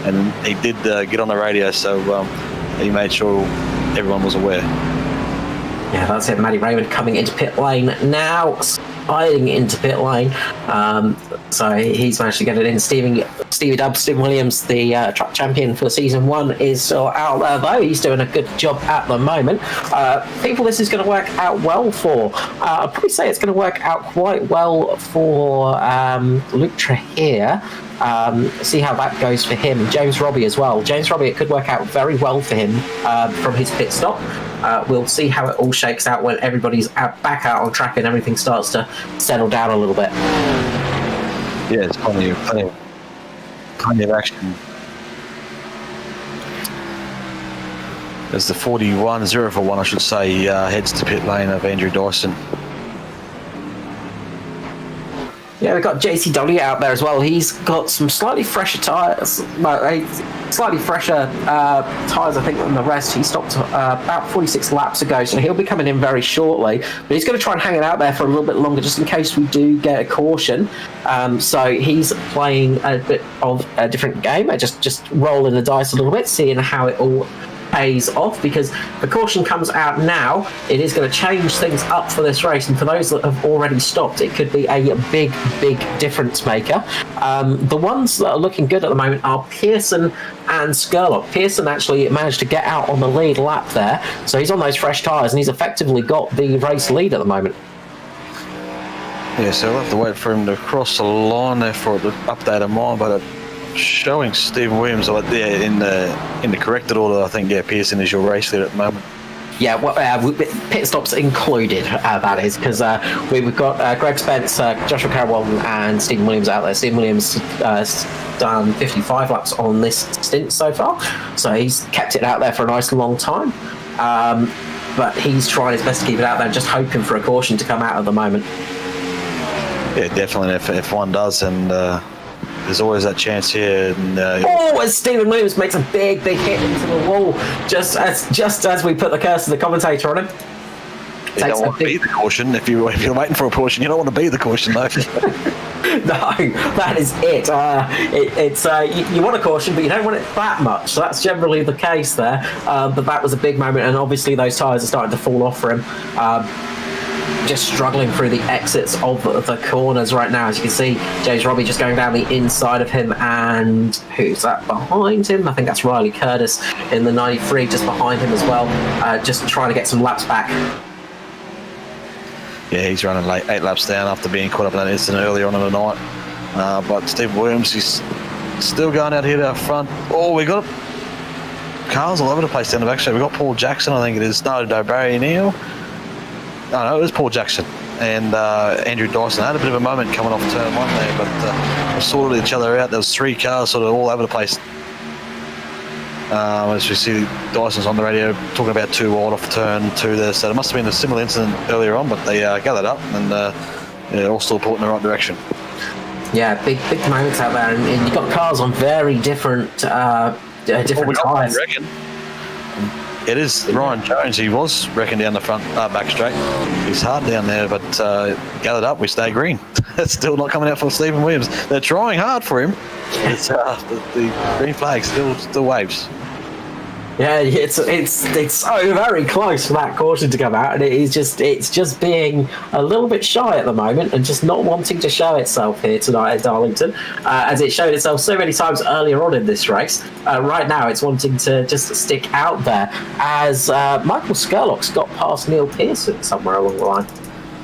and he did get on the radio, so he made sure everyone was aware. Yeah, that's it. Matty Raymond coming into pit lane now, sliding into pit lane. So he's managed to get it in. Stevie Williams, the truck champion for season 1, is still out there though. He's doing a good job at the moment. People, this is going to work out well for. I'd probably say it's going to work out quite well for Luke Traher. See how that goes for him. James Robbie as well. James Robbie, it could work out very well for him from his pit stop. We'll see how it all shakes out when everybody's back out on track and everything starts to settle down a little bit. Yeah, it's plenty of action. As the 0 for 1, I should say, heads to pit lane of Andrew Dyson. Yeah, we've got JCW out there as well. He's got some slightly fresher tyres, slightly fresher tyres, I think, than the rest. He stopped about 46 laps ago, so he'll be coming in very shortly. But he's going to try and hang it out there for a little bit longer, just in case we do get a caution. So he's playing a bit of a different game, just rolling the dice a little bit, seeing how it all pays off, because the caution comes out now. It is going to change things up for this race, and for those that have already stopped, it could be a big difference maker. The ones that are looking good at the moment are Pearson and Skurlock. Pearson actually managed to get out on the lead lap there, so he's on those fresh tyres and he's effectively got the race lead at the moment. Yeah, so we'll have to wait for him to cross the line there for it to update a mile, but showing Stephen Williams in the corrected order, I think, yeah, Pearson is your race leader at the moment. Yeah, well, pit stops included, that is, because we've got Greg Spence, Joshua Carroll, and Stephen Williams out there. Stephen Williams done 55 laps on this stint so far, so he's kept it out there for a nice long time. But he's trying his best to keep it out there, just hoping for a caution to come out at the moment. Yeah, definitely. If one does, and there's always that chance here. And, as Stephen Williams makes a big hit into the wall, just as we put the curse of the commentator on him. You don't want to be the caution. If you're waiting for a caution, you don't want to be the caution, though. No, that is it. You want a caution, but you don't want it that much. So that's generally the case there. But that was a big moment, and obviously those tyres are starting to fall off for him. Just struggling through the exits of the corners right now. As you can see, James Robbie just going down the inside of him, and who's that behind him? I think that's Riley Curtis in the 93 just behind him as well, just trying to get some laps back. Yeah, he's running late, 8 laps down after being caught up in that incident earlier on in the night. But Steve Williams, he's still going out here to our front. Oh, we got cars all over the place down the back straight. We got Paul Jackson, I think it is. No, Barry Neal. No, it was Paul Jackson and Andrew Dyson. Had a bit of a moment coming off turn 1 there, but we sorted each other out. There was 3 cars sort of all over the place. As we see, Dyson's on the radio talking about 2 wide off turn 2 there. So it must have been a similar incident earlier on, but they gathered up and all still put in the right direction. Yeah, big moments out there, and you've got cars on very different tyres. It is Ryan Jones. He was wrecking down the front back straight. He's hard down there, but gathered up. We stay green. It's still not coming out for Stephen Williams. They're trying hard for him. It's the green flag still waves. Yeah, it's so very close for that caution to come out, and it's just being a little bit shy at the moment and just not wanting to show itself here tonight at Darlington, as it showed itself so many times earlier on in this race. Right now, it's wanting to just stick out there, as Michael Skurlock's got past Neil Pearson somewhere along the line.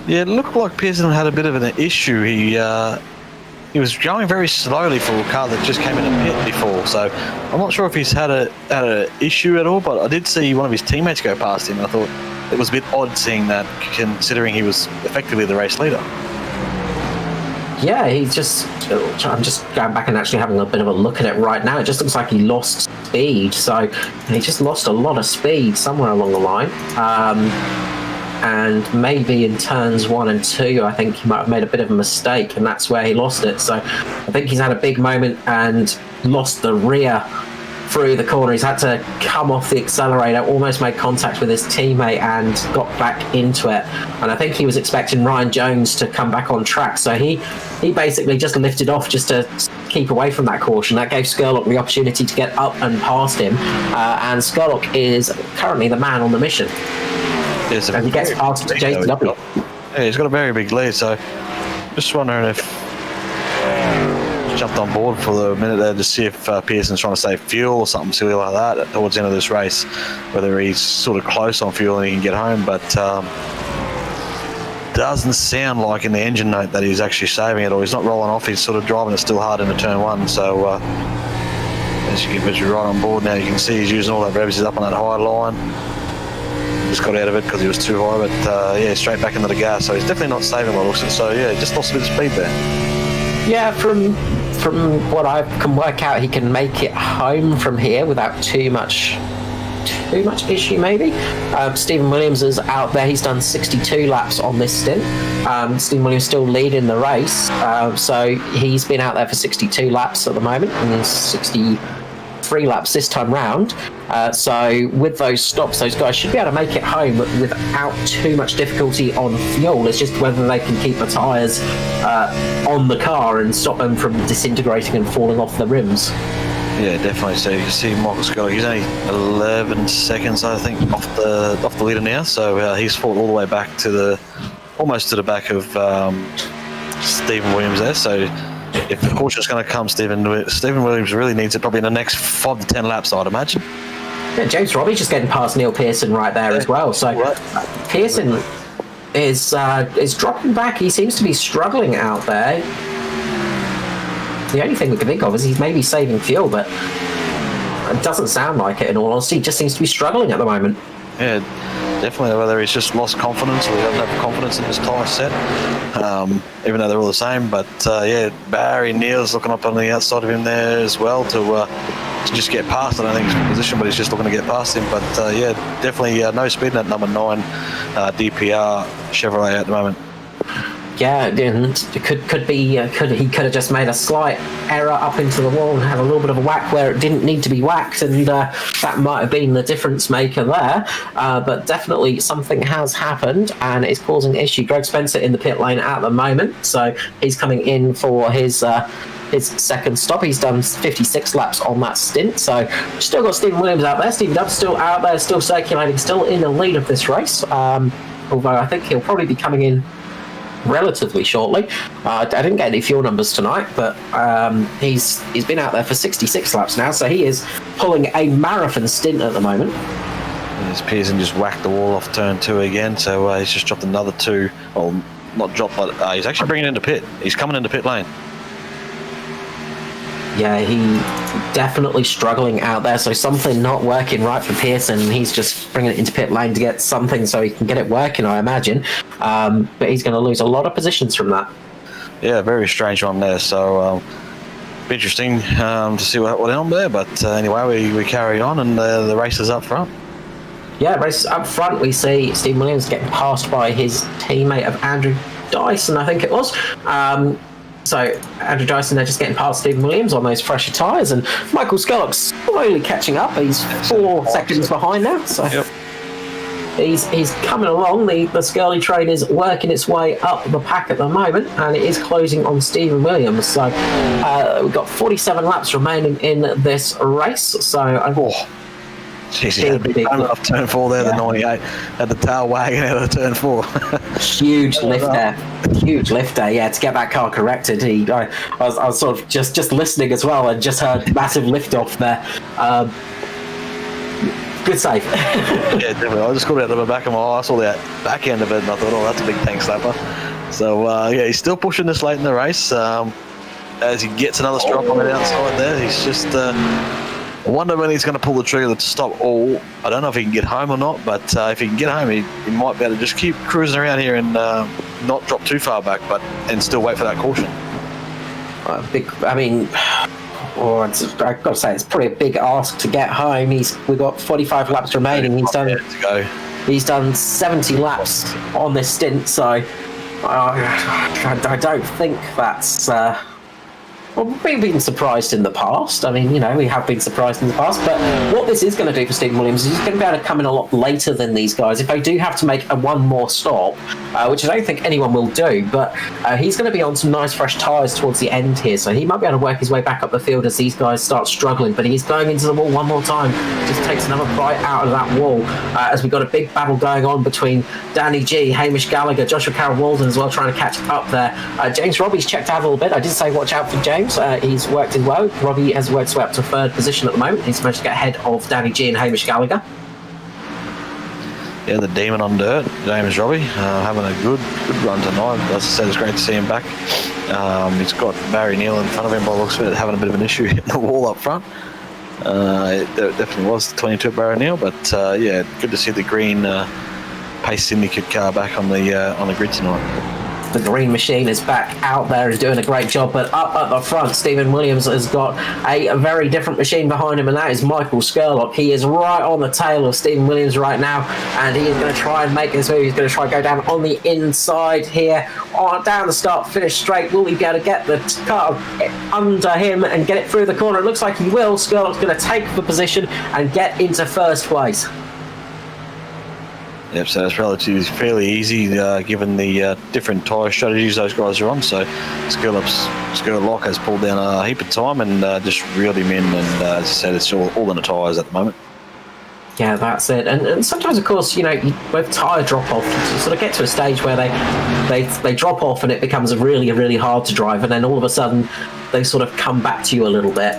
Yeah, it looked like Pearson had a bit of an issue. He was going very slowly for a car that just came in a pit before, so I'm not sure if he's had an issue at all, but I did see one of his teammates go past him, and I thought it was a bit odd seeing that, considering he was effectively the race leader. Yeah, I'm just going back and actually having a bit of a look at it right now. It just looks like he lost speed, so he just lost a lot of speed somewhere along the line. And maybe in turns 1 and 2, I think he might have made a bit of a mistake, and that's where he lost it. So I think he's had a big moment and lost the rear through the corner. He's had to come off the accelerator, almost made contact with his teammate and got back into it. And I think he was expecting Ryan Jones to come back on track, so he basically just lifted off just to keep away from that caution. That gave Skurlock the opportunity to get up and past him, and Skurlock is currently the man on the mission. And he gets past JW. Yeah, he's got a very big lead, so just wondering if jumped on board for the minute there to see if Pearson's trying to save fuel or something silly like that towards the end of this race, whether he's sort of close on fuel and he can get home, but doesn't sound like in the engine note that he's actually saving it, or he's not rolling off. He's sort of driving it still hard into turn 1, so as you're right on board now, you can see he's using all that revs. He's up on that high line. Just got out of it because he was too high, but yeah, straight back into the gas. So he's definitely not saving what looks. So yeah, just lost a bit of speed there. Yeah, from what I can work out, he can make it home from here without too much issue, maybe. Stephen Williams is out there. He's done 62 laps on this stint. Stephen Williams still leading the race, so he's been out there for 62 laps at the moment, and 63 laps this time round. So with those stops, those guys should be able to make it home without too much difficulty on fuel. It's just whether they can keep the tyres on the car and stop them from disintegrating and falling off the rims. Yeah, definitely. So you can see Michael Skurlock, he's only 11 seconds, I think, off the leader now. So he's fought all the way back to almost to the back of Stephen Williams there. So if the caution's going to come, Stephen Williams really needs it probably in the next 5 to 10 laps, I'd imagine. Yeah, James Robbie's just getting past Neil Pearson right there as well. So Pearson is dropping back. He seems to be struggling out there. The only thing we can think of is he's maybe saving fuel, but it doesn't sound like it in all honesty. He just seems to be struggling at the moment. Yeah, definitely. Whether he's just lost confidence or he doesn't have confidence in his tyre set, even though they're all the same. But yeah, Barry Neal's looking up on the outside of him there as well to just get past. I don't think he's in position, but he's just looking to get past him. But yeah, definitely no speed in that number 9 DPR Chevrolet at the moment. Yeah, it could be. He could have just made a slight error up into the wall and had a little bit of a whack where it didn't need to be whacked, and that might have been the difference maker there. But definitely something has happened, and it's causing issue. Greg Spencer in the pit lane at the moment, so he's coming in for his second stop. He's done 56 laps on that stint, so still got Stephen Williams out there. Stephen Dubb's still out there, still circulating, still in the lead of this race. Although I think he'll probably be coming in relatively shortly. I didn't get any fuel numbers tonight, but he's been out there for 66 laps now, so he is pulling a marathon stint at the moment. As Pearson just whacked the wall off turn 2 again, so he's just dropped another 2. Well, not dropped, but he's actually bringing it into pit. He's coming into pit lane. Yeah, he definitely struggling out there, so something not working right for Pearson. He's just bringing it into pit lane to get something so he can get it working, I imagine. But he's going to lose a lot of positions from that. Yeah, very strange one there. So interesting to see what went on there. But anyway, we carry on, and the race is up front. Yeah, race up front. We see Stephen Williams getting passed by his teammate of Andrew Dyson, I think it was. So Andrew Dyson, they're just getting past Stephen Williams on those fresher tyres, and Michael Scullock's slowly catching up. He's 4 seconds behind now, so yep. he's coming along. The Scurley train is working its way up the pack at the moment, and it is closing on Stephen Williams. So we've got 47 laps remaining in this race. So Jeez, he had a big off turn 4 there, yeah. The 98. Had the tail wagging out of turn 4. Huge lift there, yeah, to get that car corrected. I was sort of just listening as well and just heard massive lift off there. Good save. Yeah, definitely. I just caught it out of the back of my eye. I saw the back end of it and I thought, that's a big tank slapper. So, yeah, he's still pushing this late in the race. As he gets another stroke on the outside there, he's just... I wonder when he's going to pull the trigger to stop all. I don't know if he can get home or not, but if he can get home, he might be able to just keep cruising around here and not drop too far back, and still wait for that caution. I've got to say, it's probably a big ask to get home. We've got 45 laps remaining. He's done 70 laps on this stint, so I don't think that's... Well, we've been surprised in the past. I mean, we have been surprised in the past. But what this is going to do for Stephen Williams is he's going to be able to come in a lot later than these guys. If they do have to make one more stop, which I don't think anyone will do, but he's going to be on some nice fresh tyres towards the end here. So he might be able to work his way back up the field as these guys start struggling. But he's going into the wall one more time. Just takes another bite out of that wall as we've got a big battle going on between Danny G, Hamish Gallagher, Joshua Carroll-Walden as well, trying to catch up there. James Robbie's checked out a little bit. I did say watch out for James. He's worked his way. Robbie has worked his way up to 3rd position at the moment. He's managed to get ahead of Danny G and Hamish Gallagher. Yeah, the demon on dirt, James Robbie, having a good run tonight. As I said, it's great to see him back. He's got Barry Neal in front of him by the looks of it, having a bit of an issue hitting the wall up front. It definitely was the 22 Barry Neal, but yeah, good to see the green Pace Syndicate car back on the grid tonight. The green machine is back out there and doing a great job, but up at the front, Stephen Williams has got a very different machine behind him, and that is Michael Skurlock. He is right on the tail of Stephen Williams right now, and he is going to try and make this move. He's going to try and go down on the inside here, down the start, finish straight. Will he be able to get the car under him and get it through the corner? It looks like he will. Skurlock's going to take the position and get into 1st place. Yep, so it's relatively fairly easy given the different tyre strategies those guys are on. So Skurlock has pulled down a heap of time and just reeled him in. And as I said, it's all in the tyres at the moment. Yeah, that's it. And sometimes, of course, with tyre drop-off, you sort of get to a stage where they drop off and it becomes really, really hard to drive. And then all of a sudden, they sort of come back to you a little bit.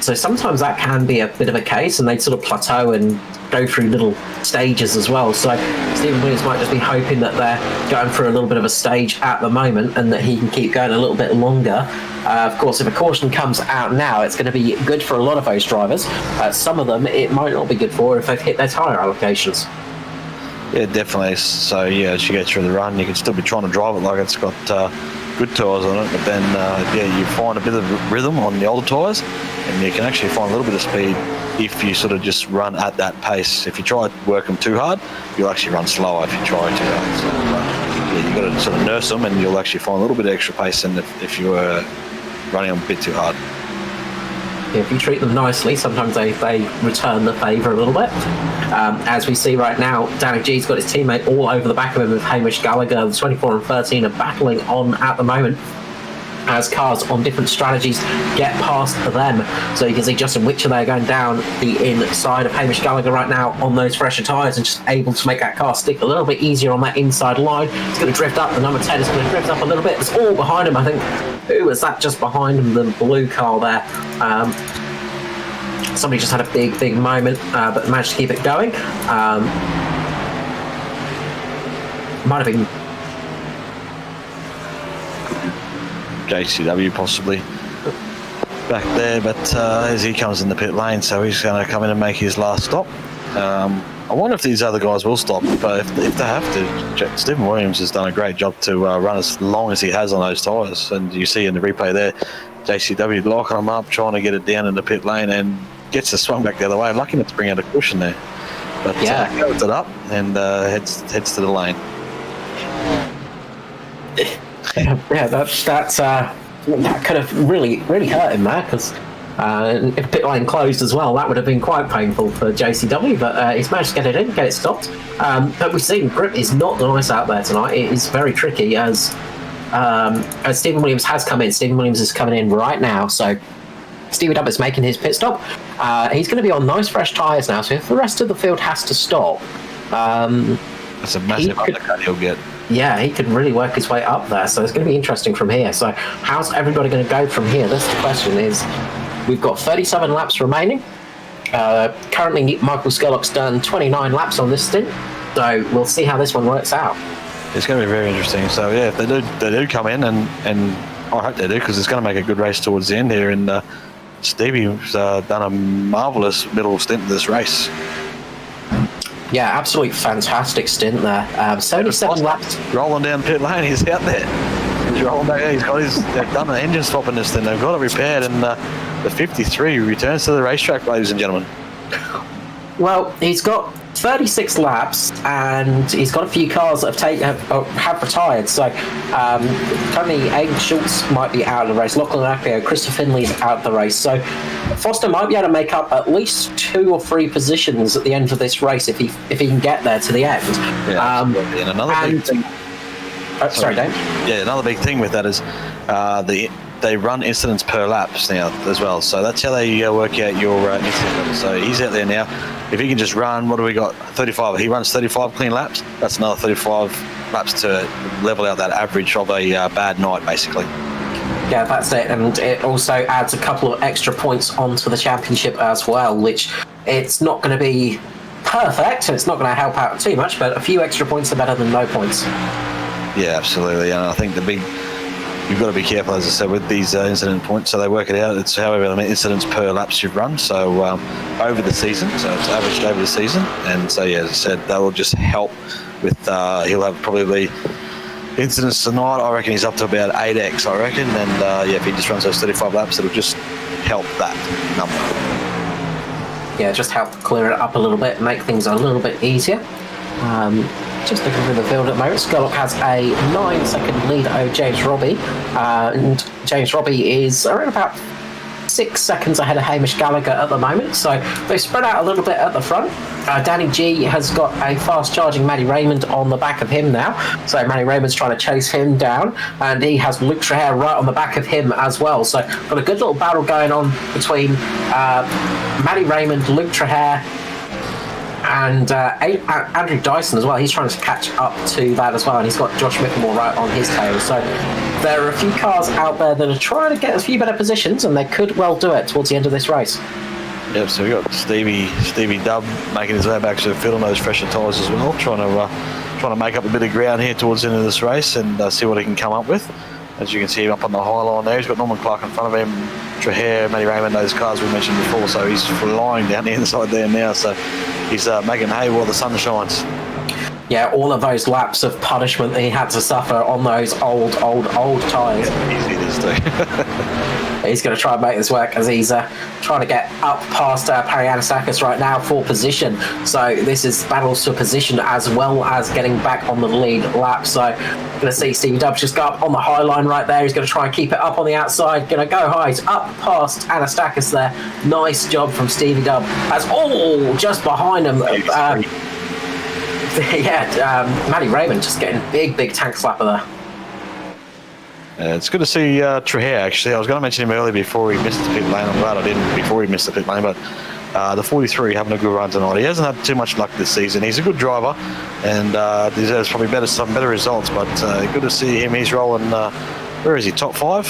So sometimes that can be a bit of a case, and they sort of plateau and go through little stages as well. So Stephen Williams might just be hoping that they're going through a little bit of a stage at the moment and that he can keep going a little bit longer. Of course, if a caution comes out now, it's going to be good for a lot of those drivers. Some of them it might not be good for if they've hit their tyre allocations. Yeah, definitely. So yeah, as you go through the run, you can still be trying to drive it like it's got good tyres on it, but then you find a bit of rhythm on the older tyres, and you can actually find a little bit of speed if you sort of just run at that pace. If you try to work them too hard, you'll actually run slower if you try too hard. So yeah, you've got to sort of nurse them, and you'll actually find a little bit of extra pace than if you were running them a bit too hard. If you treat them nicely, sometimes they return the favour a little bit. As we see right now, Danny G's got his teammate all over the back of him with Hamish Gallagher. The 24 and 13 are battling on at the moment as cars on different strategies get past them. So you can see Justin Witcher there going down the inside of Hamish Gallagher right now on those fresher tyres and just able to make that car stick a little bit easier on that inside line. It's going to drift up. The number 10 is going to drift up a little bit. It's all behind him, I think. Who was that just behind him? The blue car there. Somebody just had a big moment, but managed to keep it going. Might have been JCW possibly back there, but as he comes in the pit lane, so he's going to come in and make his last stop. I wonder if these other guys will stop, but if they have to, Stephen Williams has done a great job to run as long as he has on those tyres, and you see in the replay there, JCW locking them up, trying to get it down in the pit lane, and gets the swung back the other way. Lucky not to bring out a cushion there, but goes it up and heads to the lane. Yeah, that could have really hurt him there, because if pit lane closed as well, that would have been quite painful for JCW, but he's managed to get it in, get it stopped. But we've seen grip is not nice out there tonight. It is very tricky as Stephen Williams has come in. Stephen Williams is coming in right now, so Stevie Dubb is making his pit stop. He's going to be on nice fresh tyres now, so if the rest of the field has to stop, that's a massive undercut he'll get. Yeah, he could really work his way up there, so it's going to be interesting from here. So how's everybody going to go from here? That's the question. Is we've got 37 laps remaining. Currently, Michael Skerlock's done 29 laps on this stint, so we'll see how this one works out. It's going to be very interesting. So yeah, if they do come in, and I hope they do, because it's going to make a good race towards the end here. And Stevie's done a marvellous middle stint in this race. Yeah, absolutely fantastic stint there. 77 laps. Rolling down pit lane, he's out there. He's rolling back. They've done an engine swap in this thing. They've got it repaired, and the 53 returns to the racetrack, ladies and gentlemen. Well, he's got 36 laps, and he's got a few cars that have retired. So currently, Aidan Schultz might be out of the race. Lachlan Apio, Christopher Finley's out of the race. So Foster might be able to make up at least 2 or 3 positions at the end of this race if he can get there to the end. Yeah, and another big thing. Sorry, Dave. Yeah, another big thing with that is they run incidents per laps now as well. So that's how they work out your incident level. So he's out there now. If he can just run, what do we got? 35. He runs 35 clean laps. That's another 35 laps to level out that average of a bad night, basically. Yeah, that's it. And it also adds a couple of extra points onto the championship as well, which it's not going to be perfect, and it's not going to help out too much, but a few extra points are better than no points. Yeah, absolutely. And I think you've got to be careful, as I said, with these incident points. So they work it out. It's however many incidents per laps you've run. So over the season. So it's averaged over the season. And so, yeah, as I said, that will just help with, he'll have probably incidents tonight. I reckon he's up to about 8x, I reckon. And if he just runs those 35 laps, it'll just help that number. Yeah, just help clear it up a little bit, make things a little bit easier. Just looking through the field at the moment, Skerlock has a 9-second lead over James Robbie, and James Robbie is around about 6 seconds ahead of Hamish Gallagher at the moment, so they spread out a little bit at the front. Danny G has got a fast-charging Matty Raymond on the back of him now, so Matty Raymond's trying to chase him down, and he has Luke Traher right on the back of him as well, so got a good little battle going on between Matty Raymond, Luke Traher, and Andrew Dyson as well. He's trying to catch up to that as well, and he's got Josh Whitmore right on his tail. So there are a few cars out there that are trying to get a few better positions, and they could well do it towards the end of this race. Yep, so we've got Stevie Dubb making his way back to the field on those fresher tyres as well, trying to make up a bit of ground here towards the end of this race and see what he can come up with. As you can see him up on the high line there, he's got Norman Clark in front of him, Traher, Matty Raymond, those cars we mentioned before, so he's flying down the inside there now, so he's making hay while the sun shines. Yeah, all of those laps of punishment that he had to suffer on those old tyres. Yeah, easy it is too. He's going to try and make this work as he's trying to get up past Perry Anastakis right now for position. So this is battles for position as well as getting back on the lead lap. So going to see Stevie Dubb just go up on the high line right there. He's going to try and keep it up on the outside. Going to go high. He's up past Anastakis there. Nice job from Stevie Dubb. As just behind him. Matty Raymond just getting big tank slapper there. It's good to see Traher, actually. I was going to mention him earlier before he missed the pit lane. I'm glad I didn't before he missed the pit lane, but the 43 having a good run tonight. He hasn't had too much luck this season. He's a good driver and deserves probably some better results, but good to see him. He's rolling, where is he, top 5?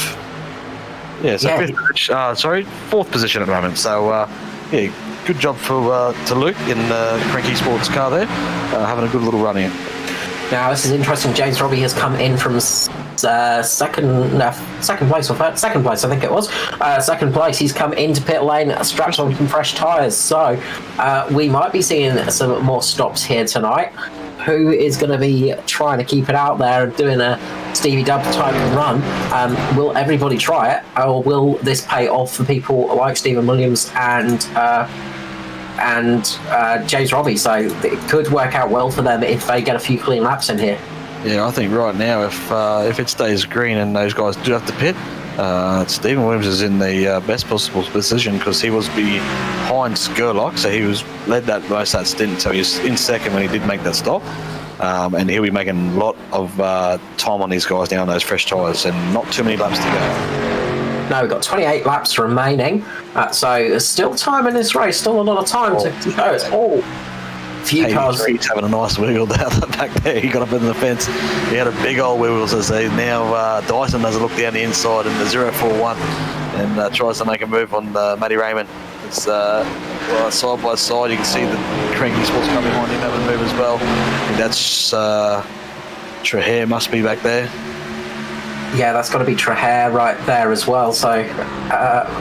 Yeah, so fourth position at the moment. So, good job to Luke in the Cranky Sports car there, having a good little run here. Now this is interesting. James Robbie has come in from second place, I think it was. Second place. He's come into pit lane, strapped on some fresh tyres. So we might be seeing some more stops here tonight. Who is going to be trying to keep it out there and doing a Stevie Dubb type run? Will everybody try it, or will this pay off for people like Stephen Williams and James Robbie? So it could work out well for them if they get a few clean laps in here. Yeah, I think right now if it stays green and those guys do have to pit, Stephen Williams is in the best possible position because he was behind Skurlock, so he led most of that stint, so he was in second when he did make that stop, and he'll be making a lot of time on these guys down those fresh tyres and not too many laps to go. No, we've got 28 laps remaining, so there's still time in this race, still a lot of time to go. It's all few cars. He's having a nice wiggle down the back there. He got up in the fence. He had a big old wiggle, as they say. Now Dyson does a look down the inside in the 041 and tries to make a move on Matty Raymond. It's side by side. You can see the Cranky Sports car behind him having a move as well. I think that's Traher must be back there. Yeah, that's got to be Traher right there as well. So,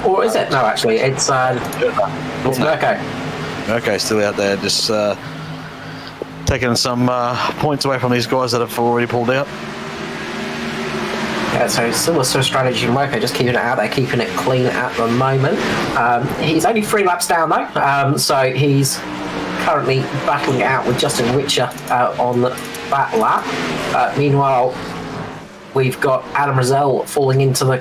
or is it? No, actually, it's Mirko. Mirko's still out there, just taking some points away from these guys that have already pulled out. Yeah, so similar sort of strategy from Mirko, just keeping it out there, keeping it clean at the moment. He's only 3 laps down though, so he's currently battling it out with Justin Witcher on that lap. Meanwhile, we've got Adam Rosell falling into the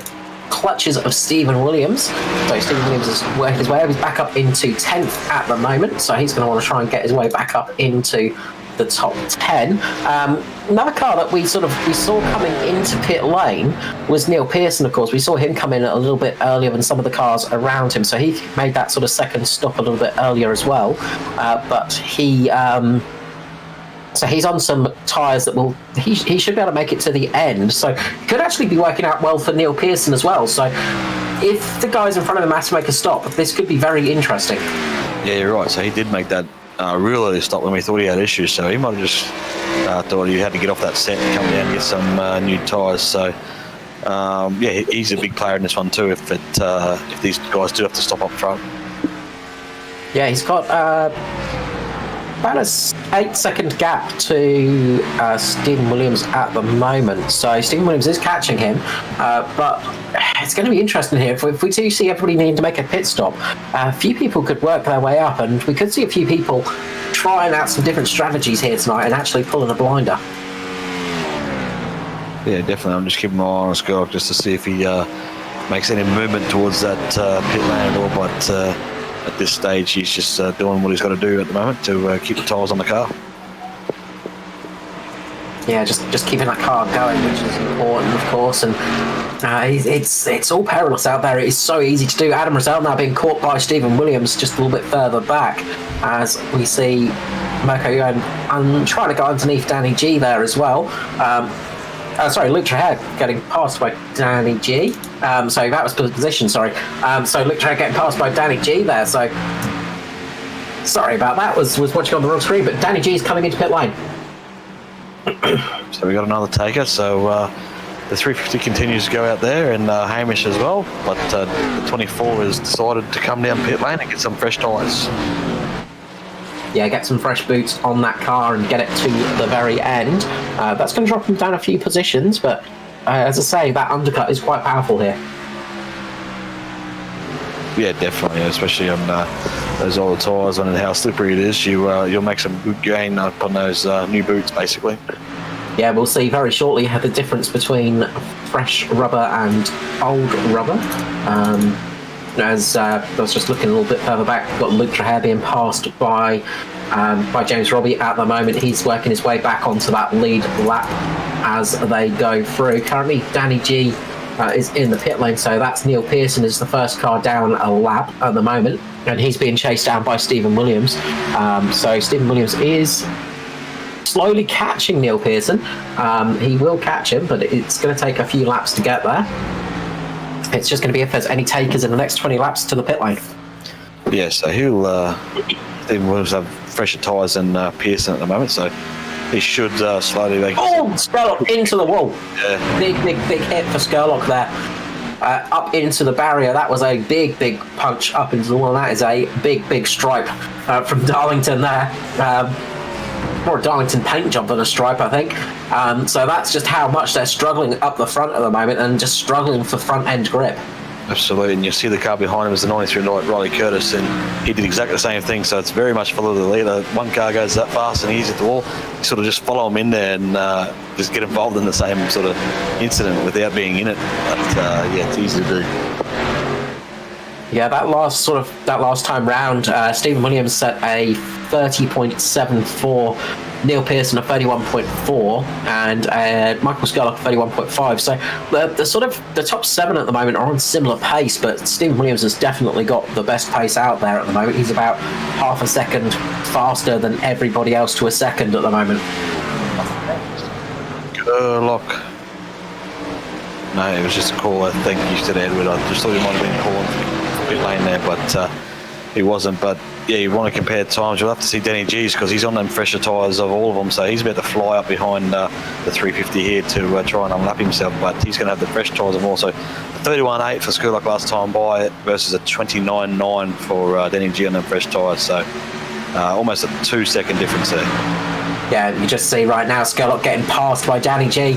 clutches of Stephen Williams. So Stephen Williams is working his way up. He's back up into 10th at the moment, so he's going to want to try and get his way back up into the top 10. Another car that we saw coming into pit lane was Neil Pearson, of course. We saw him come in a little bit earlier than some of the cars around him, so he made that sort of second stop a little bit earlier as well. But he... So he's on some tyres that he should be able to make it to the end. So it could actually be working out well for Neil Pearson as well. So if the guys in front of him have to make a stop, this could be very interesting. Yeah, you're right. So he did make that real early stop when we thought he had issues. So he might have just thought he had to get off that set and come down and get some new tyres. So he's a big player in this one too. If these guys do have to stop up front. Yeah, he's got about a 8-second gap to Stephen Williams at the moment. So Stephen Williams is catching him, but it's going to be interesting here. If we do see everybody needing to make a pit stop, a few people could work their way up, and we could see a few people trying out some different strategies here tonight and actually pulling a blinder. Yeah, definitely. I'm just keeping my eye on Skurlock just to see if he makes any movement towards that pit lane at all, but at this stage, he's just doing what he's got to do at the moment to keep the tyres on the car. Yeah, just keeping that car going, which is important, of course, and it's all perilous out there. It is so easy to do. Adam Rosell now being caught by Stephen Williams just a little bit further back, as we see Mirko going and trying to go underneath Danny G there as well. Luke Traher getting passed by Danny G. So that was position, sorry. So Luke Traher getting passed by Danny G there, so sorry about that, was watching on the wrong screen, but Danny G is coming into pit lane. So we got another taker, so the 350 continues to go out there, and Hamish as well, but the 24 has decided to come down pit lane and get some fresh tyres. Yeah, get some fresh boots on that car and get it to the very end. That's going to drop him down a few positions, but as I say, that undercut is quite powerful here. Yeah, definitely, especially on those old tyres and how slippery it is. You'll make some good gain up on those new boots, basically. Yeah, we'll see very shortly the difference between fresh rubber and old rubber. As I was just looking a little bit further back, we've got Luke Traher being passed by James Robbie at the moment. He's working his way back onto that lead lap as they go through. Currently, Danny G is in the pit lane, so that's Neil Pearson is the first car down a lap at the moment, and he's being chased down by Stephen Williams. So Stephen Williams is slowly catching Neil Pearson. He will catch him, but it's going to take a few laps to get there. It's just going to be if there's any takers in the next 20 laps to the pit lane. Yeah, so Stephen Williams have fresher tyres than Pearson at the moment, so he should slowly make... Oh, Skurlock into the wall. Yeah. Big hit for Skurlock there. Up into the barrier. That was a big punch up into the wall. That is a big stripe from Darlington there. More a Darlington paint job than a stripe, I think. So that's just how much they're struggling up the front at the moment and just struggling for front end grip. Absolutely, and you see the car behind him is the 93 Riley Curtis, and he did exactly the same thing, so it's very much follow the leader. One car goes that fast and he's at the wall, you sort of just follow him in there and just get involved in the same sort of incident without being in it. But yeah, it's easy to do. Yeah, that last time round, Stephen Williams set a 30.74, Neil Pearson a 31.4, and Michael Skurlock 31.5. So the top 7 at the moment are on similar pace, but Stephen Williams has definitely got the best pace out there at the moment. He's about half a second faster than everybody else to a second at the moment. Skurlock. No, it was just a call, I think you said, Edward. I just thought you might have been calling pit lane there, but he wasn't. But yeah, you want to compare times, you'll have to see Danny G's, because he's on them fresher tyres of all of them, so he's about to fly up behind the 350 here to try and unlap himself, but he's going to have the fresh tyres of more. So 31.8 for Skurlock last time by versus a 29.9 for Danny G on them fresh tyres, so almost a 2-second difference there. Yeah, you just see right now Skurlock getting passed by Danny G,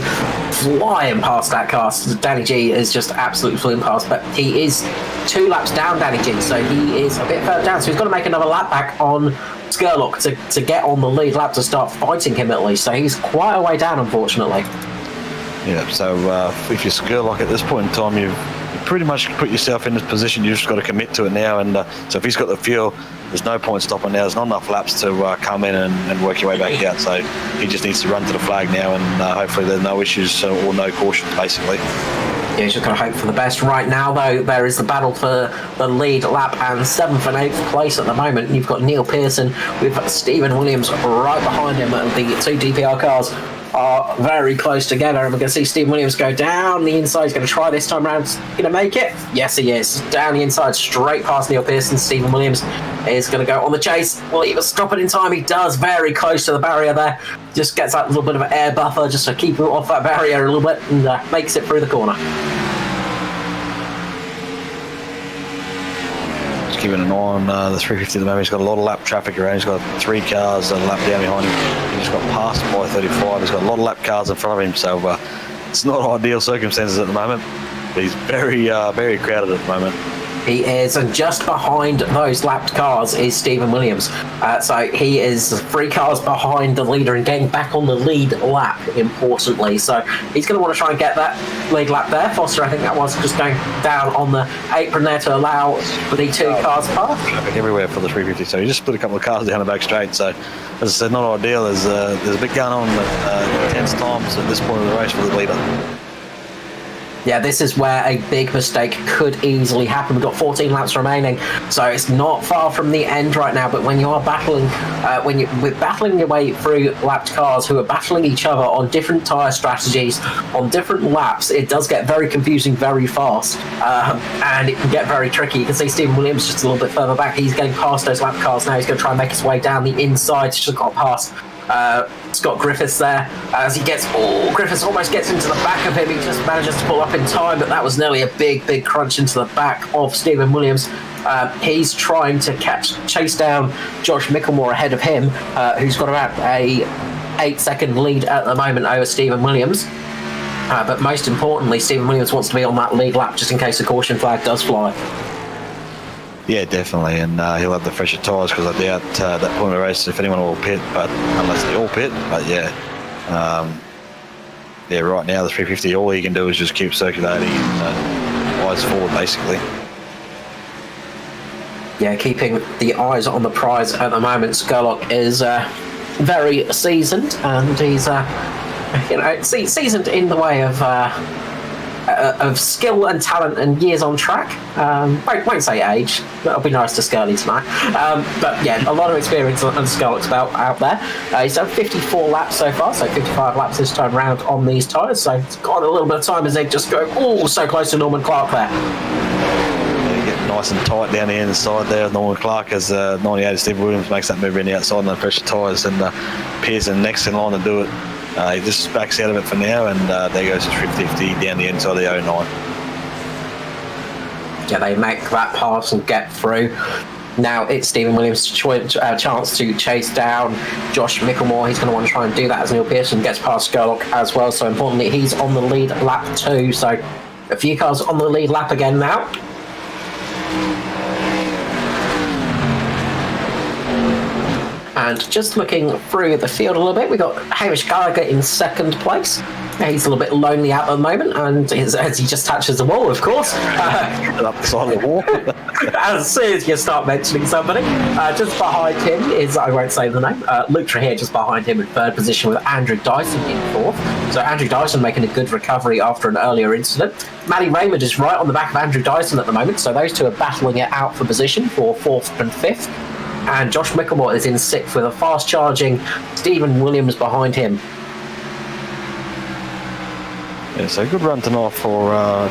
flying past that car. Danny G is just absolutely flying past, but he is 2 laps down Danny G, so he is a bit further down, so he's got to make another lap back on Skurlock to get on the lead lap to start fighting him at least, so he's quite a way down, unfortunately. Yeah, so if you're Skurlock at this point in time, you've pretty much put yourself in this position. You've just got to commit to it now, and so if he's got the fuel, there's no point stopping now. There's not enough laps to come in and work your way back out, so he just needs to run to the flag now, and hopefully there's no issues or no cautions, basically. Yeah, he's just got to hope for the best. Right now, though, there is the battle for the lead lap and 7th and 8th place at the moment. You've got Neil Pearson with Stephen Williams right behind him, and the 2 DPR cars are very close together, and we're going to see Stephen Williams go down the inside. He's going to try this time around. Going to make it? Yes, he is. Down the inside, straight past Neil Pearson. Stephen Williams is going to go on the chase. Will he stop it in time? He does. Very close to the barrier there. Just gets that little bit of an air buffer just to keep him off that barrier a little bit, and makes it through the corner. Keeping an eye on the 350 at the moment. He's got a lot of lap traffic around. He's got 3 cars and a lap down behind him. He just got passed by 35. He's got a lot of lap cars in front of him, so it's not ideal circumstances at the moment. But he's very crowded at the moment. He is, and just behind those lapped cars is Stephen Williams. So he is 3 cars behind the leader and getting back on the lead lap, importantly. So he's going to want to try and get that lead lap there. Foster, I think that was just going down on the apron there to allow the 2 cars past. Everywhere for the 350, so you just split a couple of cars down the back straight. So, as I said, not ideal. There's a bit going on intense times at this point of the race for the leader. Yeah, this is where a big mistake could easily happen. We've got 14 laps remaining, so it's not far from the end right now. But when you are battling, we're battling your way through lapped cars who are battling each other on different tyre strategies, on different laps, it does get very confusing very fast, and it can get very tricky. You can see Stephen Williams just a little bit further back. He's getting past those lapped cars now. He's going to try and make his way down the inside. He's just got past Scott Griffiths there as he gets Griffiths almost gets into the back of him. He just manages to pull up in time, but that was nearly a big crunch into the back of Stephen Williams. He's trying to chase down Josh Micklemore ahead of him, who's got about a 8-second lead at the moment over Stephen Williams. But most importantly, Stephen Williams wants to be on that lead lap just in case the caution flag does fly. Yeah, definitely, and he'll have the fresher tyres because I doubt that point of the race if anyone will pit, but unless they all pit. But yeah, right now the 350, all he can do is just keep circulating and eyes forward, basically. Yeah, keeping the eyes on the prize at the moment. Skurlock is very seasoned, and he's seasoned in the way of skill and talent and years on track. Won't say age. That'll be nice to Scully tonight. But yeah, a lot of experience on Skurlock's belt out there. He's done 54 laps so far, so 55 laps this time round on these tyres. So it's got a little bit of time as they just go, so close to Norman Clark there. Get nice and tight down the inside there. Norman Clark as 98 Steve Williams makes that move in the outside on the pressure tyres, and Pearson next in line to do it. He just backs out of it for now, and there goes his 350 down the inside of the 09. Yeah, they make that pass and get through. Now it's Stephen Williams' chance to chase down Josh Micklemore. He's going to want to try and do that as Neil Pearson gets past Skurlock as well. So importantly, he's on the lead lap 2. So a few cars on the lead lap again now. And just looking through the field a little bit, we've got Hamish Gallagher in 2nd place. He's a little bit lonely at the moment, and as he just touches the wall, of course. Up the side of the wall. As soon as you start mentioning somebody, just behind him is, I won't say the name, Luke Trahir just behind him in 3rd position with Andrew Dyson in 4th. So Andrew Dyson making a good recovery after an earlier incident. Matty Raymond is right on the back of Andrew Dyson at the moment, so those two are battling it out for position for 4th and 5th. And Josh Micklemore is in 6th with a fast-charging Stephen Williams behind him. Yeah, so good run tonight for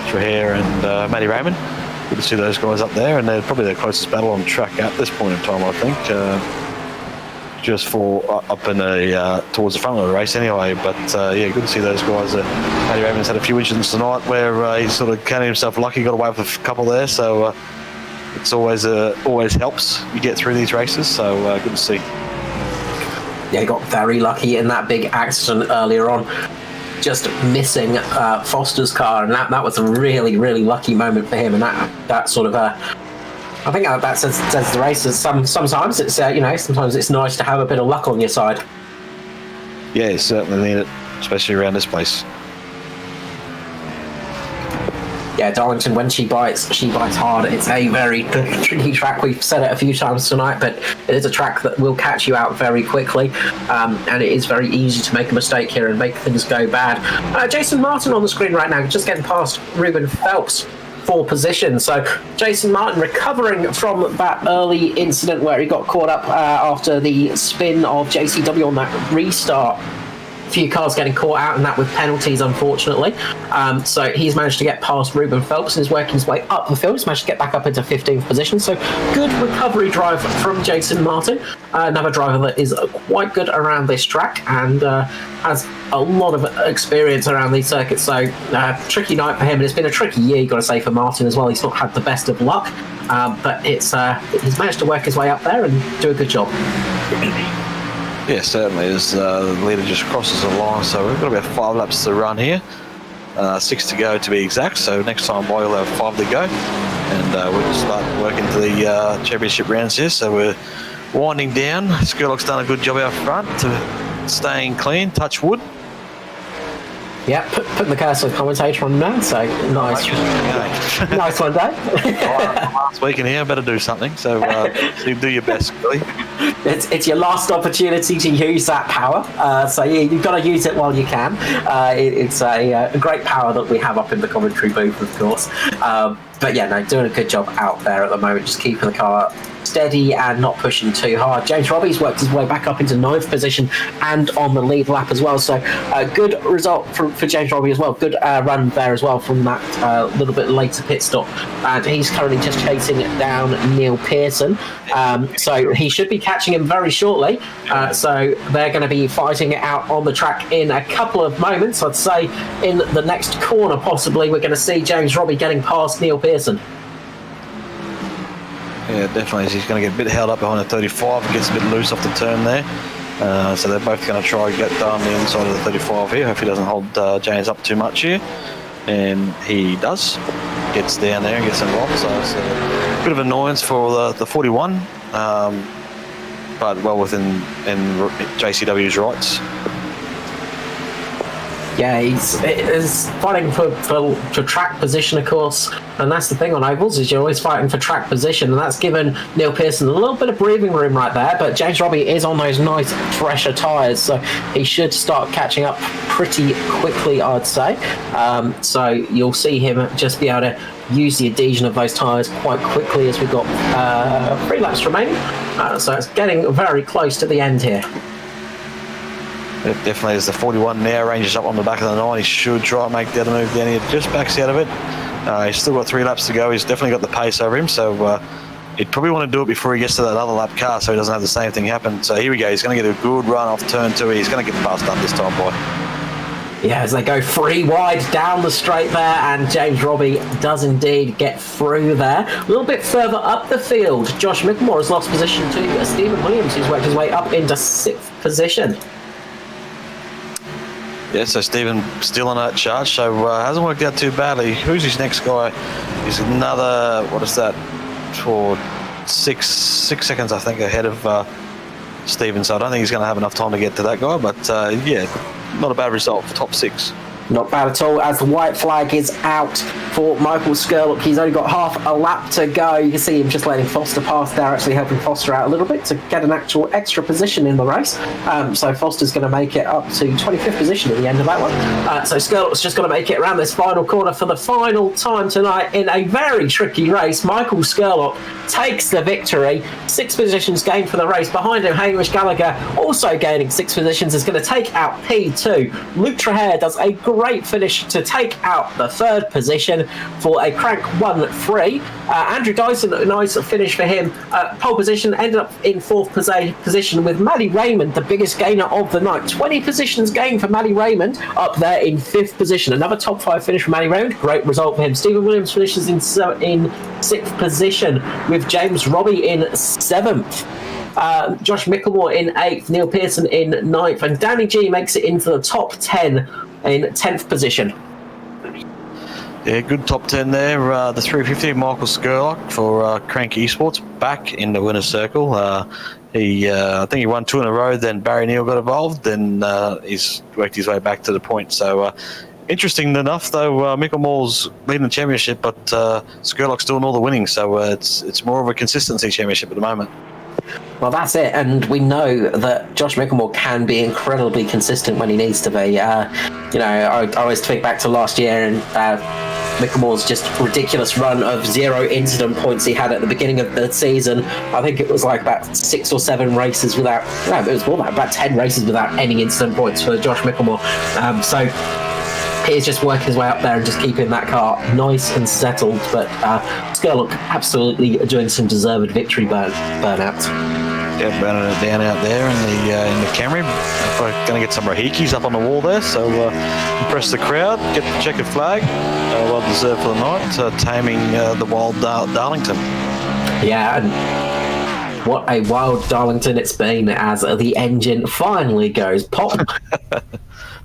Trahir and Matty Raymond. Good to see those guys up there, and they're probably the closest battle on track at this point in time, I think. Just for up in towards the front of the race anyway. But yeah, good to see those guys. Matty Raymond's had a few incidents tonight where he sort of counted himself lucky, got away with a couple there. So it's always helps you get through these races. So good to see. Yeah, he got very lucky in that big accident earlier on, just missing Foster's car, and that was a really lucky moment for him. And that sort of I think that says the races. Sometimes it's sometimes it's nice to have a bit of luck on your side. Yeah, you certainly need it, especially around this place. Yeah, Darlington, when she bites hard. It's a very tricky track. We've said it a few times tonight, but it is a track that will catch you out very quickly, and it is very easy to make a mistake here and make things go bad. Jason Martin on the screen right now, just getting past Ruben Phelps for position. So Jason Martin recovering from that early incident where he got caught up after the spin of JCW on that restart. Few cars getting caught out, and that with penalties, unfortunately. So he's managed to get past Ruben Phelps and is working his way up the field. He's managed to get back up into 15th position. So good recovery drive from Jason Martin. Another driver that is quite good around this track and has a lot of experience around these circuits. So tricky night for him, and it's been a tricky year, you've got to say, for Martin as well. He's not had the best of luck, but he's managed to work his way up there and do a good job. Yeah, certainly. As the leader just crosses the line, so we've got about 5 laps to run here. 6 to go to be exact, so next time by you'll have 5 to go. and we'll just start working to the championship rounds here. So we're winding down. Skurlock's done a good job out front to staying clean, touch wood. Yeah, putting the curse of commentator on now, so nice. Nice one, Dave. Last week in here, I better do something, so you do your best, really. It's your last opportunity to use that power, so you've got to use it while you can. It's a great power that we have up in the commentary booth, of course. But yeah, no, doing a good job out there at the moment, just keeping the car steady and not pushing too hard. James Robbie's worked his way back up into 9th position and on the lead lap as well, so a good result for James Robbie as well. Good run there as well from that little bit later pit stop, and he's currently just chasing down Neil Pearson, so he should be catching him very shortly, so they're going to be fighting it out on the track in a couple of moments. I'd say in the next corner possibly we're going to see James Robbie getting past Neil Pearson. Yeah, definitely. He's going to get a bit held up behind the 35. It gets a bit loose off the turn there. So they're both going to try and get down the inside of the 35 here. Hopefully he doesn't hold James up too much here. And he does. Gets down there and gets involved. So it's a bit of annoyance for the 41. But well within JCW's rights. Yeah, he's fighting for track position, of course, and that's the thing on ovals, is you're always fighting for track position, and that's given Neil Pearson a little bit of breathing room right there, but James Robbie is on those nice, fresher tyres, so he should start catching up pretty quickly, I'd say. So you'll see him just be able to use the adhesion of those tyres quite quickly as we've got 3 laps remaining, so it's getting very close to the end here. It definitely is. The 41 now ranges up on the back of the 9. He should try and make the other move down here. Just backs out of it. He's still got 3 laps to go. He's definitely got the pace over him, so he'd probably want to do it before he gets to that other lap car so he doesn't have the same thing happen. So here we go. He's going to get a good run off turn 2. He's going to get passed up this time, boy. Yeah, as they go 3 wide down the straight there, and James Robbie does indeed get through there. A little bit further up the field, Josh Micklemore has lost position to Stephen Williams, who's worked his way up into 6th position. Yeah, so Stephen still on that charge, so hasn't worked out too badly. Who's his next guy? He's another, what is that, for 6 seconds, I think, ahead of Stephen, so I don't think he's going to have enough time to get to that guy, but yeah, not a bad result for top 6. Not bad at all, as the white flag is out for Michael Skurlock. He's only got half a lap to go. You can see him just letting Foster pass there, actually helping Foster out a little bit to get an actual extra position in the race. So Foster's going to make it up to 25th position at the end of that one. So Skurlock's just got to make it around this final corner for the final time tonight in a very tricky race. Michael Skurlock takes the victory. 6 positions gained for the race. Behind him, Hamish Gallagher also gaining 6 positions, is going to take out P2. Luke Trahair does a great finish to take out the 3rd position for a crank 1-3. Andrew Dyson, a nice finish for him. Pole position, ended up in 4th position with Matty Raymond, the biggest gainer of the night. 20 positions gained for Matty Raymond, up there in 5th position. Another top 5 finish for Matty Raymond. Great result for him. Stephen Williams finishes in 6th position with James Robbie in 7th. Josh Micklemore in 8th, Neil Pearson in 9th, and Danny G makes it into the top 10 in 10th position. Yeah, good top 10 there. The 350, Michael Skurlock for Crank Esports, back in the winner's circle. I think he won 2 in a row, then Barry Neal got involved, then he's worked his way back to the point. So interesting enough, though, Micklemore's leading the championship, but Skurlock's doing all the winning, so it's more of a consistency championship at the moment. Well, that's it, and we know that Josh Micklemore can be incredibly consistent when he needs to be. I always think back to last year and Micklemore's just ridiculous run of 0 incident points he had at the beginning of the season. I think it was like about 6 or 7 races without, no, it was more like about 10 races without any incident points for Josh Micklemore. So he's just working his way up there and just keeping that car nice and settled. But Skurlock absolutely doing some deserved victory burnout. Yeah, burning it down out there in the Camry. We're going to get some Rahikis up on the wall there, so impress the crowd, get the checkered flag. Well deserved for the night, taming the wild Darlington. Yeah, and what a wild Darlington it's been as the engine finally goes pop.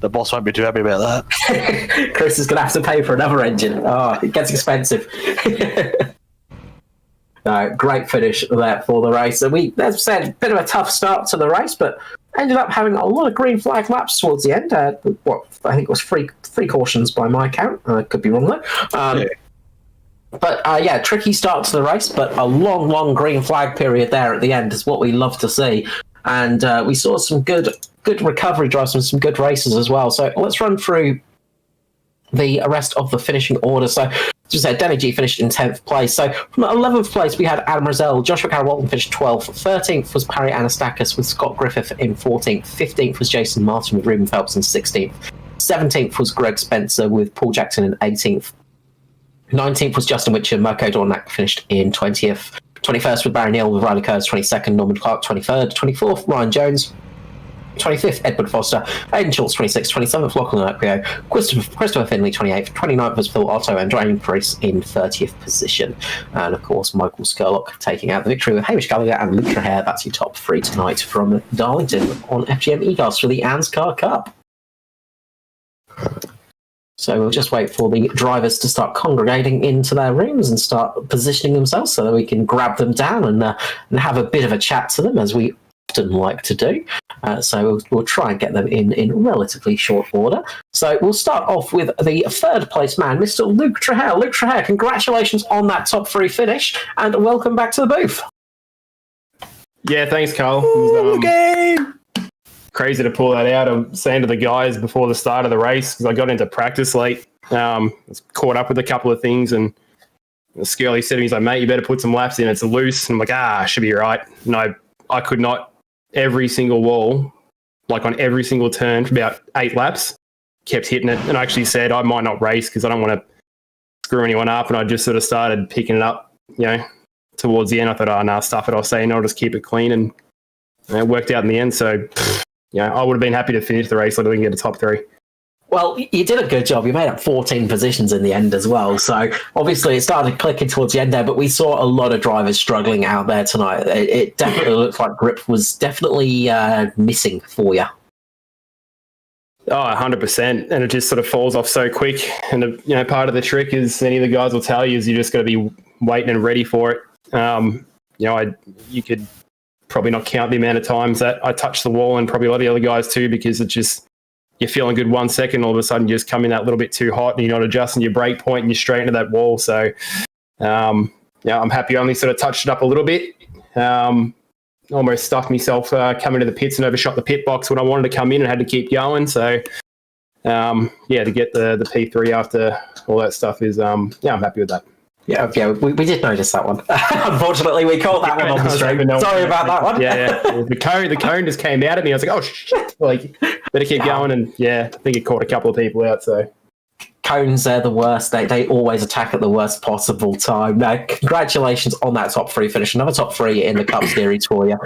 The boss won't be too happy about that. Chris is going to have to pay for another engine. Oh, it gets expensive. Great finish there for the race. And we, as I said, a bit of a tough start to the race, but ended up having a lot of green flag laps towards the end. What I think it was three cautions by my count. I could be wrong there. But tricky start to the race, but a long green flag period there at the end is what we love to see. And we saw some good recovery drives and some good races as well. So let's run through the rest of the finishing order. So, as you said, Denny G finished in 10th place. So, from 11th place, we had Adam Rosell. Joshua Carroll-Walton finished 12th. 13th was Parry Anastakis with Scott Griffith in 14th. 15th was Jason Martin with Ruben Phelps in 16th. 17th was Greg Spencer with Paul Jackson in 18th. 19th was Justin Witcher. Mirko Dornak finished in 20th. 21st with Barry Neal with Riley Kurz. 22nd, Norman Clark. 23rd. 24th, Ryan Jones. 25th, Edward Foster. Aidan Schultz, 26th. 27th, Lachlan Akpio. Christopher Finley, 28th. 29th was Phil Otto and Dwayne Price in 30th position. And, of course, Michael Skurlock taking out the victory with Hamish Gallagher and Luke Traher. That's your top three tonight from Darlington on FGMeCast for the ANZCAR Cup. So we'll just wait for the drivers to start congregating into their rooms and start positioning themselves so that we can grab them down and have a bit of a chat to them, as we often like to do. So we'll try and get them in relatively short order. So we'll start off with the third place man, Mr. Luke Traher. Luke Traher, congratulations on that top three finish and welcome back to the booth. Yeah, thanks, Carl. Crazy to pull that out. I'm saying to the guys before the start of the race, because I got into practice late, was caught up with a couple of things, and Skirley said to me, he's like, mate, you better put some laps in, it's loose. And I'm like, should be right. No, I could not. Every single wall, like on every single turn for about 8 laps, kept hitting it. And I actually said I might not race because I don't want to screw anyone up. And I just sort of started picking it up, towards the end. I thought, stuff it. I'll say, I'll just keep it clean. And it worked out in the end. So, I would have been happy to finish the race so that we can get a top 3. Well, you did a good job. You made up 14 positions in the end as well. So obviously it started clicking towards the end there, but we saw a lot of drivers struggling out there tonight. It definitely looked like grip was definitely missing for you. Oh, 100%. And it just sort of falls off so quick. And, part of the trick is any of the guys will tell you is you just got to be waiting and ready for it. You could probably not count the amount of times that I touched the wall, and probably a lot of the other guys too, because it's just, you're feeling good 1 second, all of a sudden you just come in that little bit too hot and you're not adjusting your brake point and you're straight into that wall. So, I'm happy I only sort of touched it up a little bit. Almost stuffed myself coming to the pits and overshot the pit box when I wanted to come in and had to keep going. So, to get the P3 after all that stuff is, I'm happy with that. Yeah, we did notice that one. Unfortunately, we caught that one on the stream. Sorry about that one. Yeah. The cone just came out at me. I was like, oh, shit. Better keep going. And, I think it caught a couple of people out. So cones, they're the worst. They always attack at the worst possible time. Now, congratulations on that top 3 finish. Another top 3 in the Cup Series for you.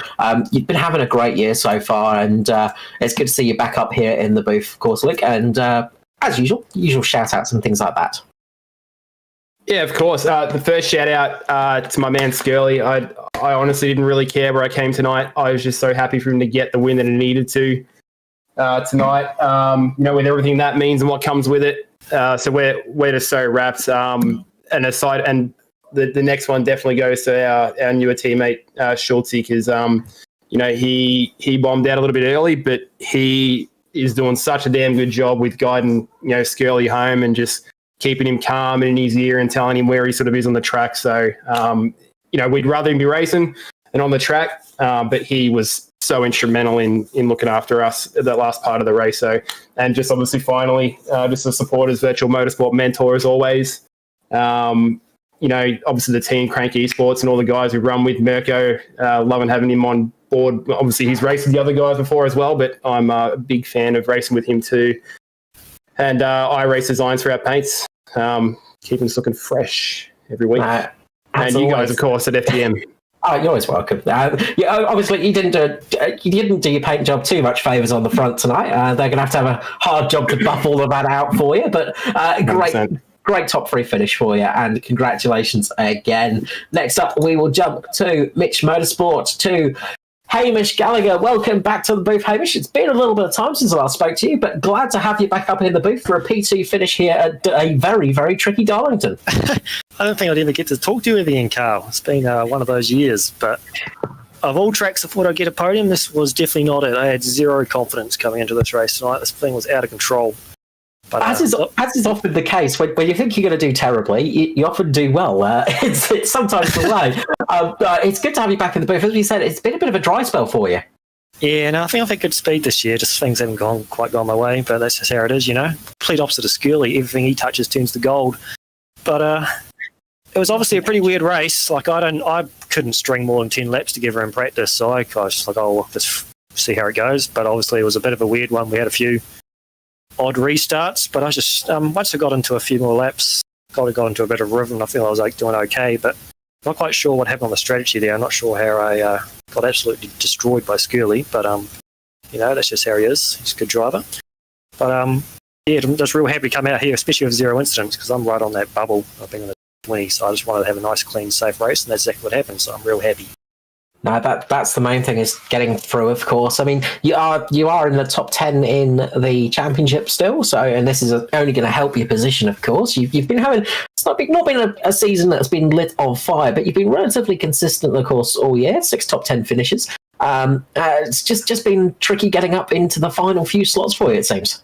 You've been having a great year so far, and it's good to see you back up here in the booth, of course, Luke. And as usual shout-outs and things like that. Yeah, of course. The first shout out to my man Skirley. I honestly didn't really care where I came tonight. I was just so happy for him to get the win that he needed to tonight. With everything that means and what comes with it. So we're just so wrapped. And aside, and the next one definitely goes to our newer teammate Schultz, because he bombed out a little bit early, but he is doing such a damn good job with guiding Skirley home and just keeping him calm and in his ear and telling him where he sort of is on the track. So, we'd rather him be racing than on the track, but he was so instrumental in looking after us at that last part of the race. So, and just obviously finally, just to support his virtual motorsport mentor as always. Obviously the team, Crank Esports, and all the guys who run with Mirko, loving having him on board. Obviously he's raced with the other guys before as well, but I'm a big fan of racing with him too. And iRacing Designs for our paints. Keeping us looking fresh every week. And you guys, of course, at FGM. Oh, you're always welcome. Obviously, you didn't do your paint job too much favours on the front tonight. They're going to have a hard job to buff all of that out for you. But great top 3 finish for you, and congratulations again. Next up, we will jump to Mitch Motorsport to Hamish Gallagher. Welcome back to the booth, Hamish. It's been a little bit of time since I last spoke to you, but glad to have you back up in the booth for a P2 finish here at a very, very tricky Darlington. I don't think I'd ever get to talk to you again, Carl. It's been one of those years, but of all tracks I thought I'd get a podium, this was definitely not it. I had zero confidence coming into this race tonight. This thing was out of control. But, as is often the case, when you think you're going to do terribly, you often do well. It's sometimes the way. It's good to have you back in the booth. As we said, it's been a bit of a dry spell for you. Yeah, no, I think I've had good speed this year. Just things haven't quite gone my way, but that's just how it is, you know. Complete opposite of Skirley. Everything he touches turns to gold. But it was obviously a pretty weird race. Like I couldn't string more than 10 laps together in practice, so I was just like, oh, let's see how it goes. But obviously it was a bit of a weird one. We had a few odd restarts, but I just once I got into a few more laps, got into a bit of rhythm. I feel I was doing okay, but not quite sure what happened on the strategy there. I'm not sure how I got absolutely destroyed by Skirley, but you know, that's just how he is. He's a good driver. But yeah, I'm just real happy to come out here, especially with zero incidents, because I'm right on that bubble. I've been on the 20, so I just wanted to have a nice, clean, safe race, and that's exactly what happened. So I'm real happy. No, that's the main thing, is getting through, of course. I mean, you are in the top 10 in the championship still, so, and this is only going to help your position, of course. You've been having, it's not been a season that's been lit on fire, but you've been relatively consistent, of course, all year. 6 top 10 finishes. It's just been tricky getting up into the final few slots for you, it seems.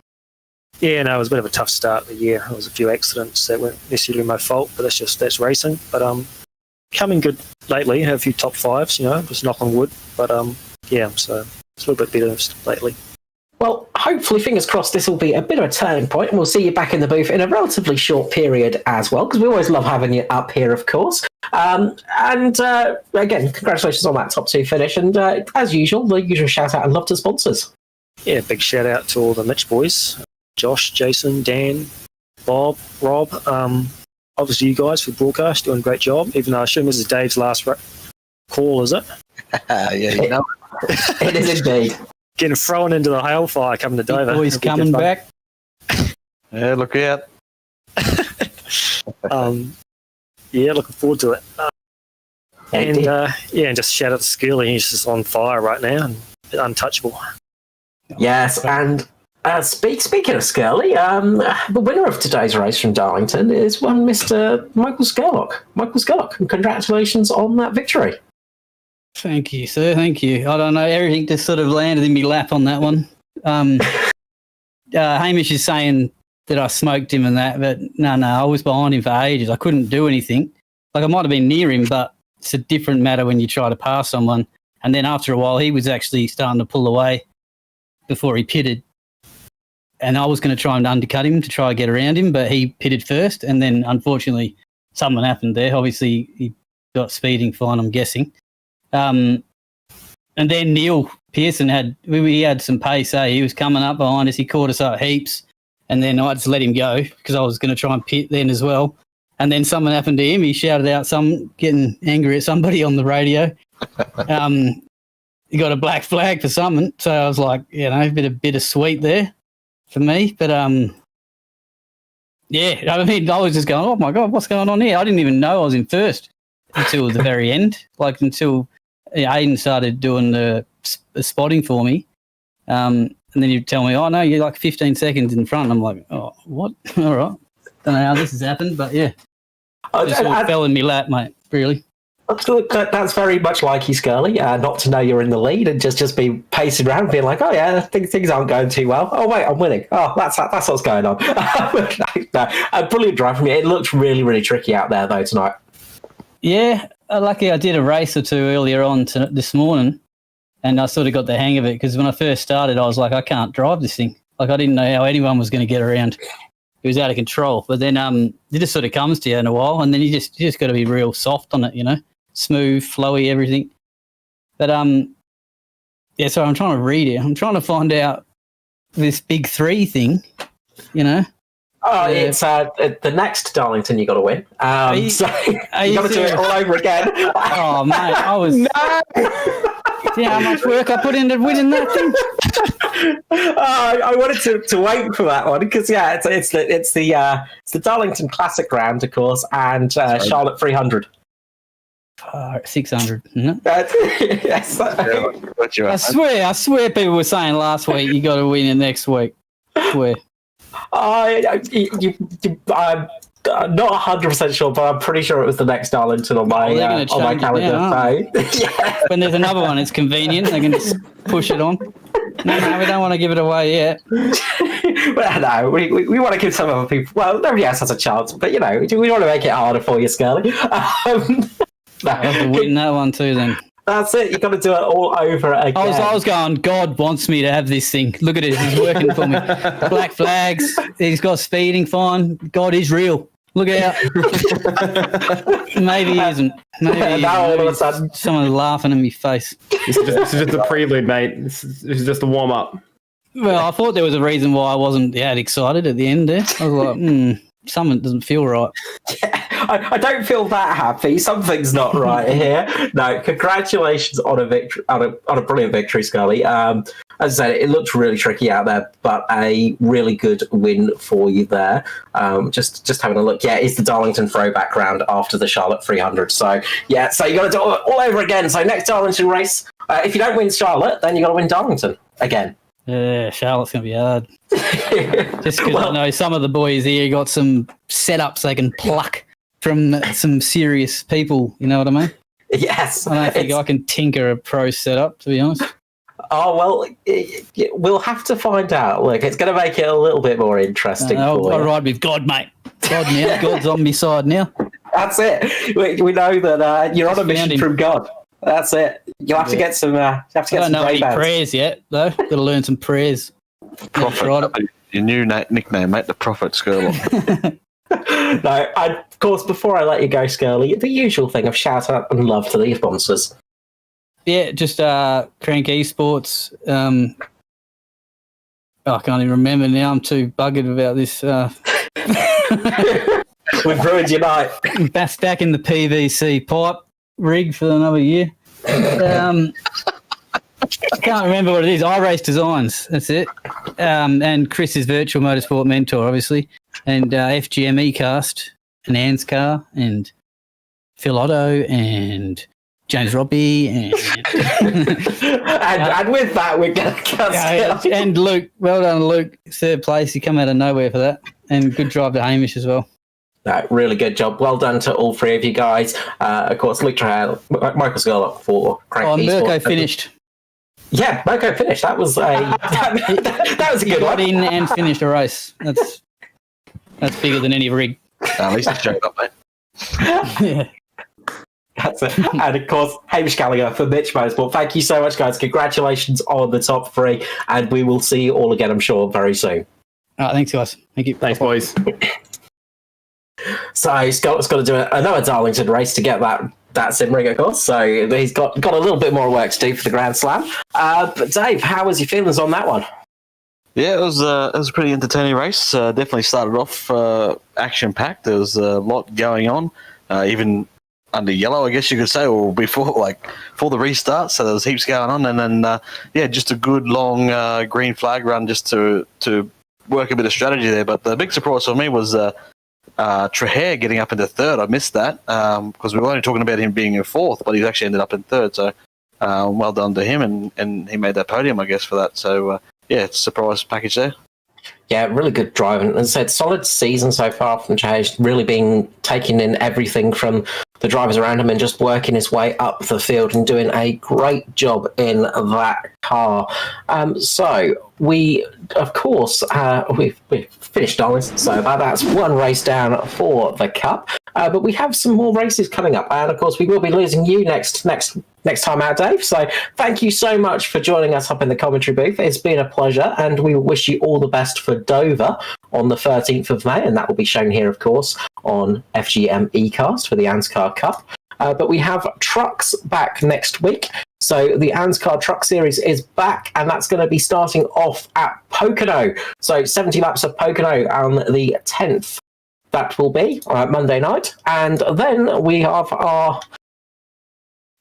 Yeah, no, it was a bit of a tough start of the year. There was a few accidents that weren't necessarily my fault, but that's racing. But coming good lately. Had a few top 5s, you know, just knock on wood. But yeah, so it's a little bit better lately. Well, hopefully, fingers crossed, this will be a bit of a turning point, and we'll see you back in the booth in a relatively short period as well, because we always love having you up here, of course. And again, congratulations on that top 2 finish, and as usual, the usual shout out and love to sponsors. Yeah, big shout out to all the Mitch boys, Josh, Jason, Dan, Bob, Rob. Obviously, you guys for broadcast doing a great job. Even though I assume this is Dave's last call, is it? Yeah, you know. It is indeed. Getting thrown into the hailfire coming to Dover. Boys coming back. Yeah, look out. Yeah, looking forward to it. And just shout out to Skirley. He's just on fire right now and untouchable. Yes, and speaking of Skirley, the winner of today's race from Darlington is one Mr. Michael Skerlock. Michael Skerlock, and congratulations on that victory. Thank you, sir. Thank you. I don't know. Everything just sort of landed in my lap on that one. Hamish is saying that I smoked him and that, but no, I was behind him for ages. I couldn't do anything. Like, I might have been near him, but it's a different matter when you try to pass someone. And then after a while, he was actually starting to pull away before he pitted. And I was going to try and undercut him to try and get around him, but he pitted first. And then, unfortunately, something happened there. Obviously, he got speeding fine, I'm guessing. And then Neil Pearson had some pace. He was coming up behind us. He caught us up heaps. And then I just let him go because I was going to try and pit then as well. And then something happened to him. He shouted out getting angry at somebody on the radio. He got a black flag for something. So I was like, you know, a bit of bittersweet there for me. But, yeah, I mean, I was just going, oh, my God, what's going on here? I didn't even know I was in first until the very end, like until Aiden started doing the spotting for me. And then you'd tell me, oh, no, you're like 15 seconds in front. And I'm like, oh, what? All right. Don't know how this has happened, but yeah. Just fell in my lap, mate, really. That's very much like you, Skirley, not to know you're in the lead and just be pacing around being like, oh, yeah, things aren't going too well. Oh, wait, I'm winning. Oh, that's what's going on. A brilliant drive from you. It looked really, really tricky out there, though, tonight. Yeah, lucky I did a race or two earlier on this morning, and I sort of got the hang of it, because when I first started, I was like, I can't drive this thing. Like, I didn't know how anyone was going to get around. It was out of control. But then it just sort of comes to you in a while, and then you just got to be real soft on it, you know, smooth, flowy, everything. But yeah, so I'm trying to read it. I'm trying to find out this big 3 thing, you know. Oh, it's the next Darlington you got to win. So you got to do it all over again. Oh, mate, I was. No. See how much work I put into winning that thing. I wanted to wait for that one because it's the Darlington Classic round, of course, and Charlotte 300. 600. Isn't it? Yes. I swear people were saying last week you got to win it next week. I swear. I'm not 100% sure, but I'm pretty sure it was the next Darlington on my calendar. Yeah. When there's another one, it's convenient. They can just push it on. No, we don't want to give it away yet. Well, no, we want to give some other people. Well, nobody else has a chance, but we want to make it harder for you, Scully. I have to win that one too. Then that's it. You've got to do it all over again. I was going. God wants me to have this thing. Look at it. He's working for me. Black flags. He's got speeding fine. God is real. Look out. Maybe he isn't. Maybe now all of a sudden someone's laughing in my face. This is just a prelude, mate. This is just a warm up. Well, I thought there was a reason why I wasn't that excited at the end there. I was like, something doesn't feel right. I don't feel that happy. Something's not right here. No, congratulations on a victory, on a brilliant victory, Scully. As I said, it looked really tricky out there, but a really good win for you there. Just having a look. Yeah, it's the Darlington throwback round after the Charlotte 300. So yeah, so you got to do it all over again. So next Darlington race, if you don't win Charlotte, then you got to win Darlington again. Yeah, Charlotte's going to be hard. Just because I know some of the boys here got some setups they can pluck from some serious people, you know what I mean? Yes. I don't think I can tinker a pro setup, to be honest. Oh, well, we'll have to find out. Look, it's going to make it a little bit more interesting for you. I'll ride with God, mate. God now. God's on my side now. That's it. We know that you're on a mission from God. That's it. You'll have to get some. I don't know any prayers yet, though. Got to learn some prayers. Prophet, your new nickname, mate, the Prophet Skirlock. No, of course, before I let you go, Skirly, the usual thing of shout out and love to the sponsors. Yeah, just Crank Esports. I can't even remember now. I'm too buggered about this. We've ruined your night. Back in the PVC pipe rig for another year. I can't remember what it is. iRace Designs, that's it. And Chris's virtual motorsport mentor, obviously. And FGMeCast and ANZCAR and Phil Otto and James Robbie and and with that we're going to and Luke. Well done, Luke. Third place. You come out of nowhere for that. And good drive to Hamish as well. No, really good job. Well done to all three of you guys. Of course, Luke Trail, Michael Scarlett for Crank Esports. Mirko finished. Yeah, Mirko finished. That was a that was a good one. Got in and finished a race. That's bigger than any rig. At least it's showed up, mate. Yeah. That's it. And of course, Hamish Gallagher for Mitch Motorsport. Thank you so much, guys. Congratulations on the top three, and we will see you all again, I'm sure, very soon. All right, thanks, guys. Thank you. Thanks, boys. So Scott's got to do another Darlington race to get that sim rig, of course. So he's got a little bit more work to do for the Grand Slam. But Dave, how was your feelings on that one? Yeah, it was a pretty entertaining race. Definitely started off action packed. There was a lot going on, even under yellow, I guess you could say, or before the restart. So there was heaps going on, and then just a good long green flag run just to work a bit of strategy there. But the big surprise for me was Traher getting up into third. I missed that because we were only talking about him being in fourth, but he's actually ended up in third. So well done to him, and he made that podium, I guess, for that. So it's a surprise package there. Yeah, really good driving. As I said, solid season so far from Traher. Really been taking in everything from the drivers around him and just working his way up the field and doing a great job in that car. So we, of course, we've finished Darlington, so that's one race down for the Cup. But we have some more races coming up, and of course we will be losing you next time out, Dave. So thank you so much for joining us up in the commentary booth. It's been a pleasure, and we wish you all the best for Dover on the 13th of May, and that will be shown here, of course, on FGMeCast for the ANZCAR Cup. But we have trucks back next week. So the ANZCAR Truck Series is back, and that's going to be starting off at Pocono. So 70 laps of Pocono on the 10th. That will be Monday night. And then we have our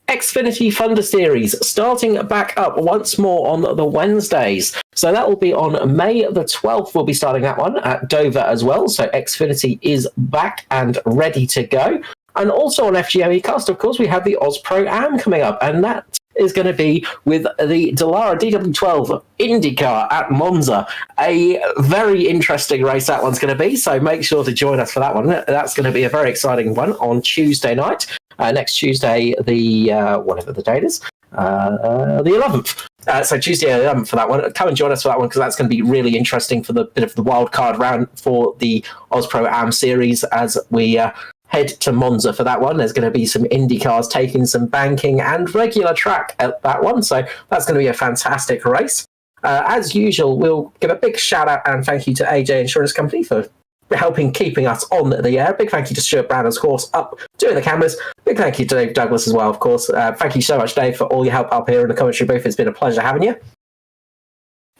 Xfinity Thunder Series starting back up once more on the Wednesdays. So that will be on May the 12th. We'll be starting that one at Dover as well. So Xfinity is back and ready to go. And also on FGMeCast, of course, we have the Oz Pro Am coming up, and that is going to be with the Dallara DW12 IndyCar at Monza. A very interesting race that one's going to be, so make sure to join us for that one. That's going to be a very exciting one on Tuesday night. Next Tuesday, the whatever the date is, the 11th. So Tuesday 11th for that one. Come and join us for that one, because that's going to be really interesting for the bit of the wild card round for the Oz Pro Am series as we head to Monza for that one. There's going to be some Indy cars taking some banking and regular track at that one, so that's going to be a fantastic race. As usual, we'll give a big shout out and thank you to AJ Insurance Company for helping keeping us on the air. Big thank you to Stuart Brown, of course, up doing the cameras. Big thank you to Dave Douglas as well, of course. Thank you so much, Dave, for all your help up here in the commentary booth. It's been a pleasure having you.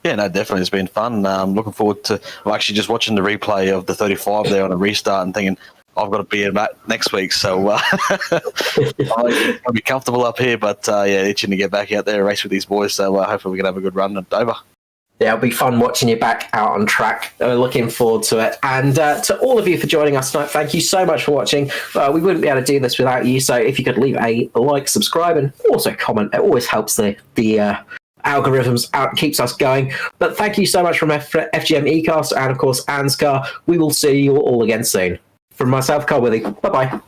Yeah, no, definitely. It's been fun. Looking forward to actually just watching the replay of the 35 there on a restart and thinking, I've got to be in that next week, so I'll be comfortable up here, but itching to get back out there and race with these boys, so hopefully we can have a good run at Dover. Yeah, it'll be fun watching you back out on track. Looking forward to it. And to all of you for joining us tonight, thank you so much for watching. We wouldn't be able to do this without you, so if you could leave a like, subscribe, and also comment, it always helps the algorithms out, keeps us going. But thank you so much from FGMeCast and, of course, ANZCAR. We will see you all again soon. From myself, Carl Withey. Bye-bye.